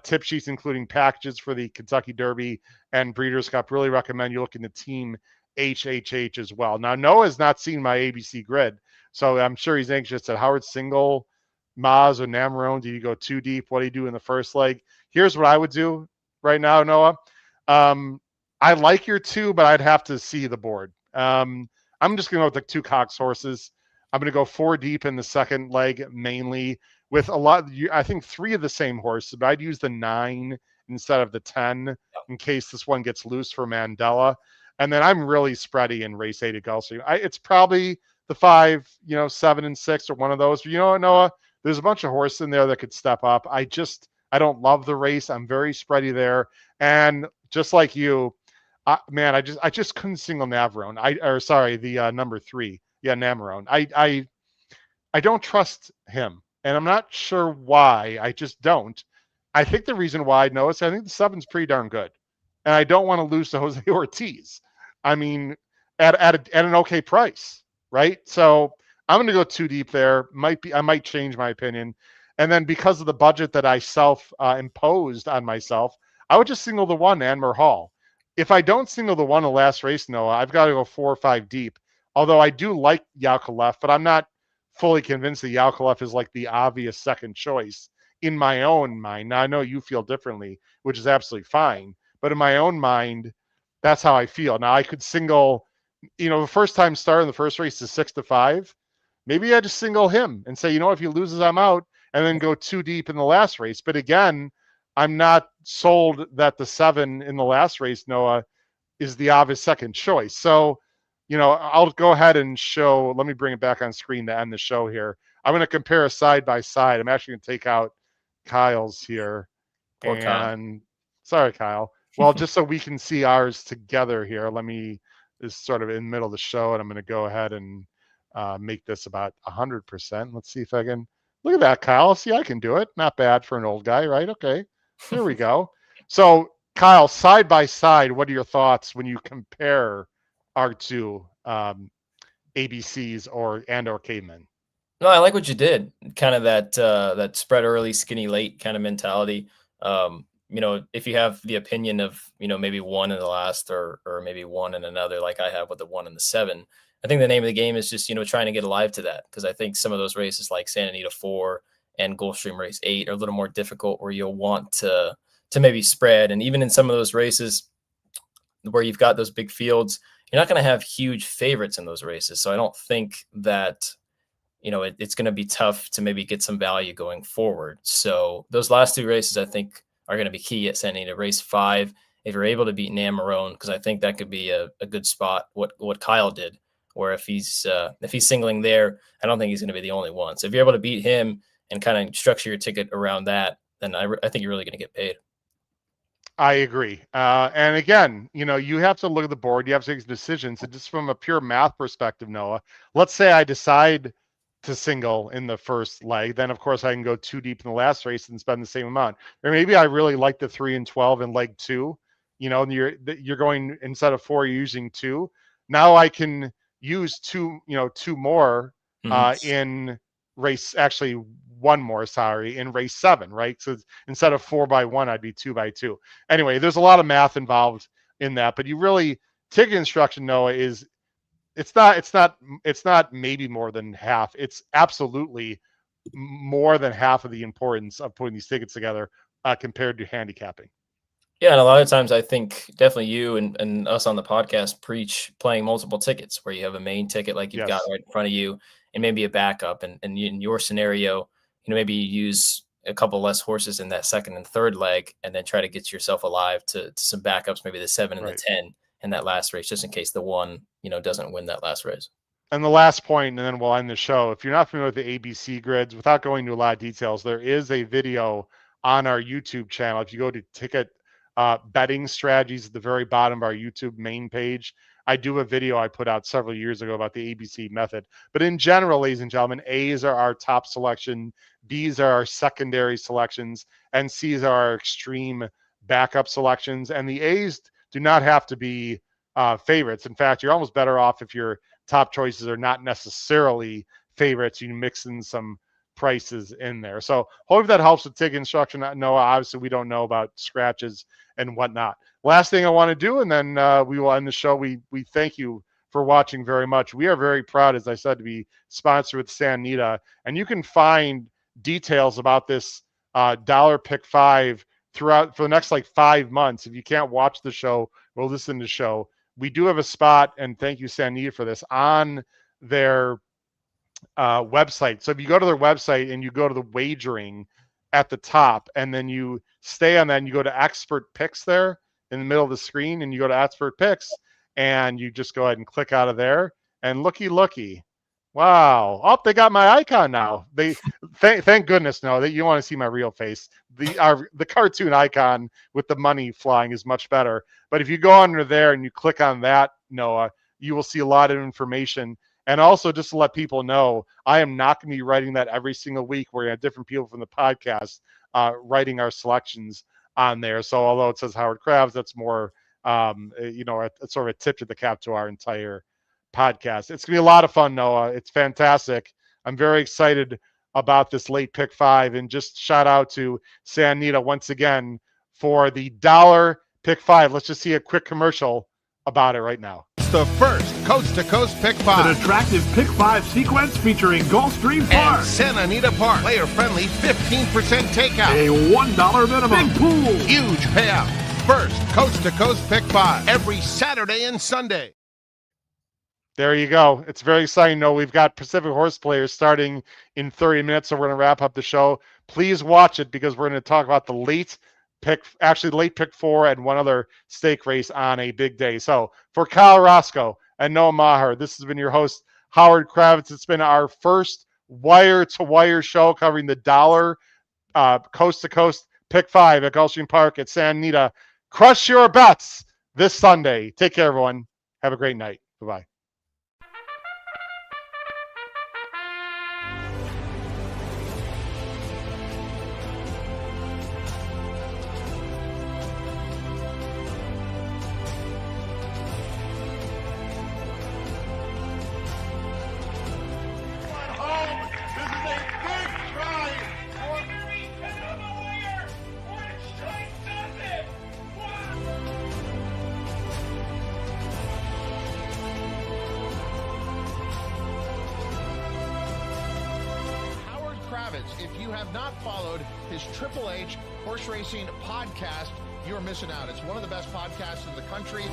tip sheets, including packages for the Kentucky Derby and Breeders' Cup. Really recommend you look into Team HHH as well. Now, Noah's not seen my ABC grid, so I'm sure he's anxious at Howard Single, Maz, or Namarone. Do you go 2 deep? What do you do in the first leg? Here's what I would do right now, Noah. I like your 2, but I'd have to see the board. I'm just going to go with the 2 Cox horses. I'm going to go 4 deep in the second leg, mainly with a lot. I think 3 of the same horses, but I'd use the 9 instead of the 10 in case this one gets loose for Mandela. And then I'm really spready in race 8 at Gulfstream. It's probably the 5, 7 and 6 or one of those. But you know what, Noah? There's a bunch of horses in there that could step up. I I don't love the race. I'm very spready there. And just like you, man, I just couldn't single Navarone. The number 3. Yeah, Namarone. I don't trust him, and I'm not sure why. I just don't. I think the reason why I know is I think the 7's pretty darn good, and I don't want to lose to Jose Ortiz. I mean, at an okay price, right? So I'm going to go too deep there. I might change my opinion, and then because of the budget that I self imposed on myself, I would just single the 1, Anmer Hall. If I don't single the 1 the last race, Noah, I've got to go 4 or 5 deep. Although I do like Yakovlev, but I'm not fully convinced that Yakovlev is like the obvious second choice in my own mind. Now I know you feel differently, which is absolutely fine, but in my own mind, that's how I feel. Now I could single, the first time starting the first race is 6-5. Maybe I just single him and say, if he loses, I'm out, and then go too deep in the last race. But again, I'm not sold that the 7 in the last race, Noah, is the obvious second choice. So, I'll go ahead and show. Let me bring it back on screen to end the show here. I'm going to compare a side by side. I'm actually going to take out Kyle's here. Poor Kyle. Sorry, Kyle. Well, just so we can see ours together here, this is sort of in the middle of the show, and I'm going to go ahead and make this about 100%. Let's see if I can. Look at that, Kyle. See, I can do it. Not bad for an old guy, right? Okay. Here we go. So, Kyle, side by side, what are your thoughts when you compare our two ABCs or Cavemen? No, I like what you did. Kind of that spread early, skinny late kind of mentality. If you have the opinion of, maybe 1 in the last or maybe 1 in another, like I have with the 1 and the 7, I think the name of the game is just, trying to get alive to that. Because I think some of those races like Santa Anita 4 and Gulfstream race 8 are a little more difficult where you'll want to maybe spread. And even in some of those races where you've got those big fields, you're not going to have huge favorites in those races. So I don't think that, it's going to be tough to maybe get some value going forward. So those last 2 races, I think, are going to be key at Santa Anita. Race 5, if you're able to beat Namarone, because I think that could be a good spot, what Kyle did, where if he's singling there, I don't think he's going to be the only one. So if you're able to beat him and kind of structure your ticket around that, then I think you're really going to get paid. I agree. And again, you have to look at the board. You have to make decisions. And just from a pure math perspective, Noah, let's say I decide to single in the first leg. Then, of course, I can go too deep in the last race and spend the same amount. Or maybe I really like the 3 and 12 in leg 2. And you're going, instead of 4, you're using 2. Now I can use 2 more in race, actually 1 more, in race 7, right? So instead of 4 by 1, I'd be 2 by 2. Anyway, there's a lot of math involved in that, but ticket instruction, Noah, it's not maybe more than half. It's absolutely more than half of the importance of putting these tickets together compared to handicapping. Yeah, and a lot of times I think definitely you and us on the podcast preach playing multiple tickets where you have a main ticket like you've got right in front of you and maybe a backup. And in your scenario, maybe you use a couple less horses in that second and third leg and then try to get yourself alive to some backups, maybe the 7 and the 10 in that last race, just in case the 1, doesn't win that last race. And the last point, and then we'll end the show. If you're not familiar with the ABC grids, without going into a lot of details, there is a video on our YouTube channel. If you go to ticket betting strategies at the very bottom of our YouTube main page, I do a video I put out several years ago about the ABC method. But in general, ladies and gentlemen, A's are our top selection, B's are our secondary selections, and C's are our extreme backup selections. And the A's do not have to be favorites. In fact, you're almost better off if your top choices are not necessarily favorites. You mix in some prices in there. So hope that helps with ticket instruction. No, obviously we don't know about scratches and whatnot. Last thing I want to do, and then we will end the show. We thank you for watching very much. We are very proud, as I said, to be sponsored with Santa Anita, and you can find details about this dollar pick 5 throughout for the next 5 months. If you can't watch the show or listen to the show, we do have a spot, and thank you, Santa Anita, for this, on their website. So if you go to their website and you go to the wagering at the top, and then you stay on that and you go to expert picks there in the middle of the screen, and you go to expert picks and you just go ahead and click out of there, and looky, Wow. Oh, they got my icon now. They thank goodness no that you want to see my real face. The cartoon icon with the money flying is much better. But if you go under there and you click on that, Noah, you will see a lot of information. And also just to let people know, I am not going to be writing that every single week. We're going to have different people from the podcast writing our selections on there. So although it says Howard Krabs, that's more it's sort of a tip to the cap to our entire podcast. It's gonna be a lot of fun, Noah. It's fantastic. I'm very excited about this late pick 5, and just shout out to San Anita once again for the $1 pick 5. Let's just see a quick commercial about it right now. It's the first coast-to-coast pick 5. An attractive pick 5 sequence featuring Gulfstream Park. And Santa Anita Park. Player-friendly 15% takeout. A $1 minimum. Big pool. Huge payout. First coast-to-coast pick 5 every Saturday and Sunday. There you go. It's very exciting. No, we've got Pacific Horse Players starting in 30 minutes, so we're going to wrap up the show. Please watch it because we're going to talk about the late pick 4 and one other stake race on a big day. So for Kyle Roscoe and Noah Maher, this has been your host, Howard Kravitz. It's been our first wire-to-wire show covering the $1 coast-to-coast pick 5 at Gulfstream Park at Santa Anita. Crush your bets this Sunday. Take care, everyone. Have a great night. Bye-bye. If you have not followed his Triple H Horse Racing podcast, you're missing out. It's one of the best podcasts in the country.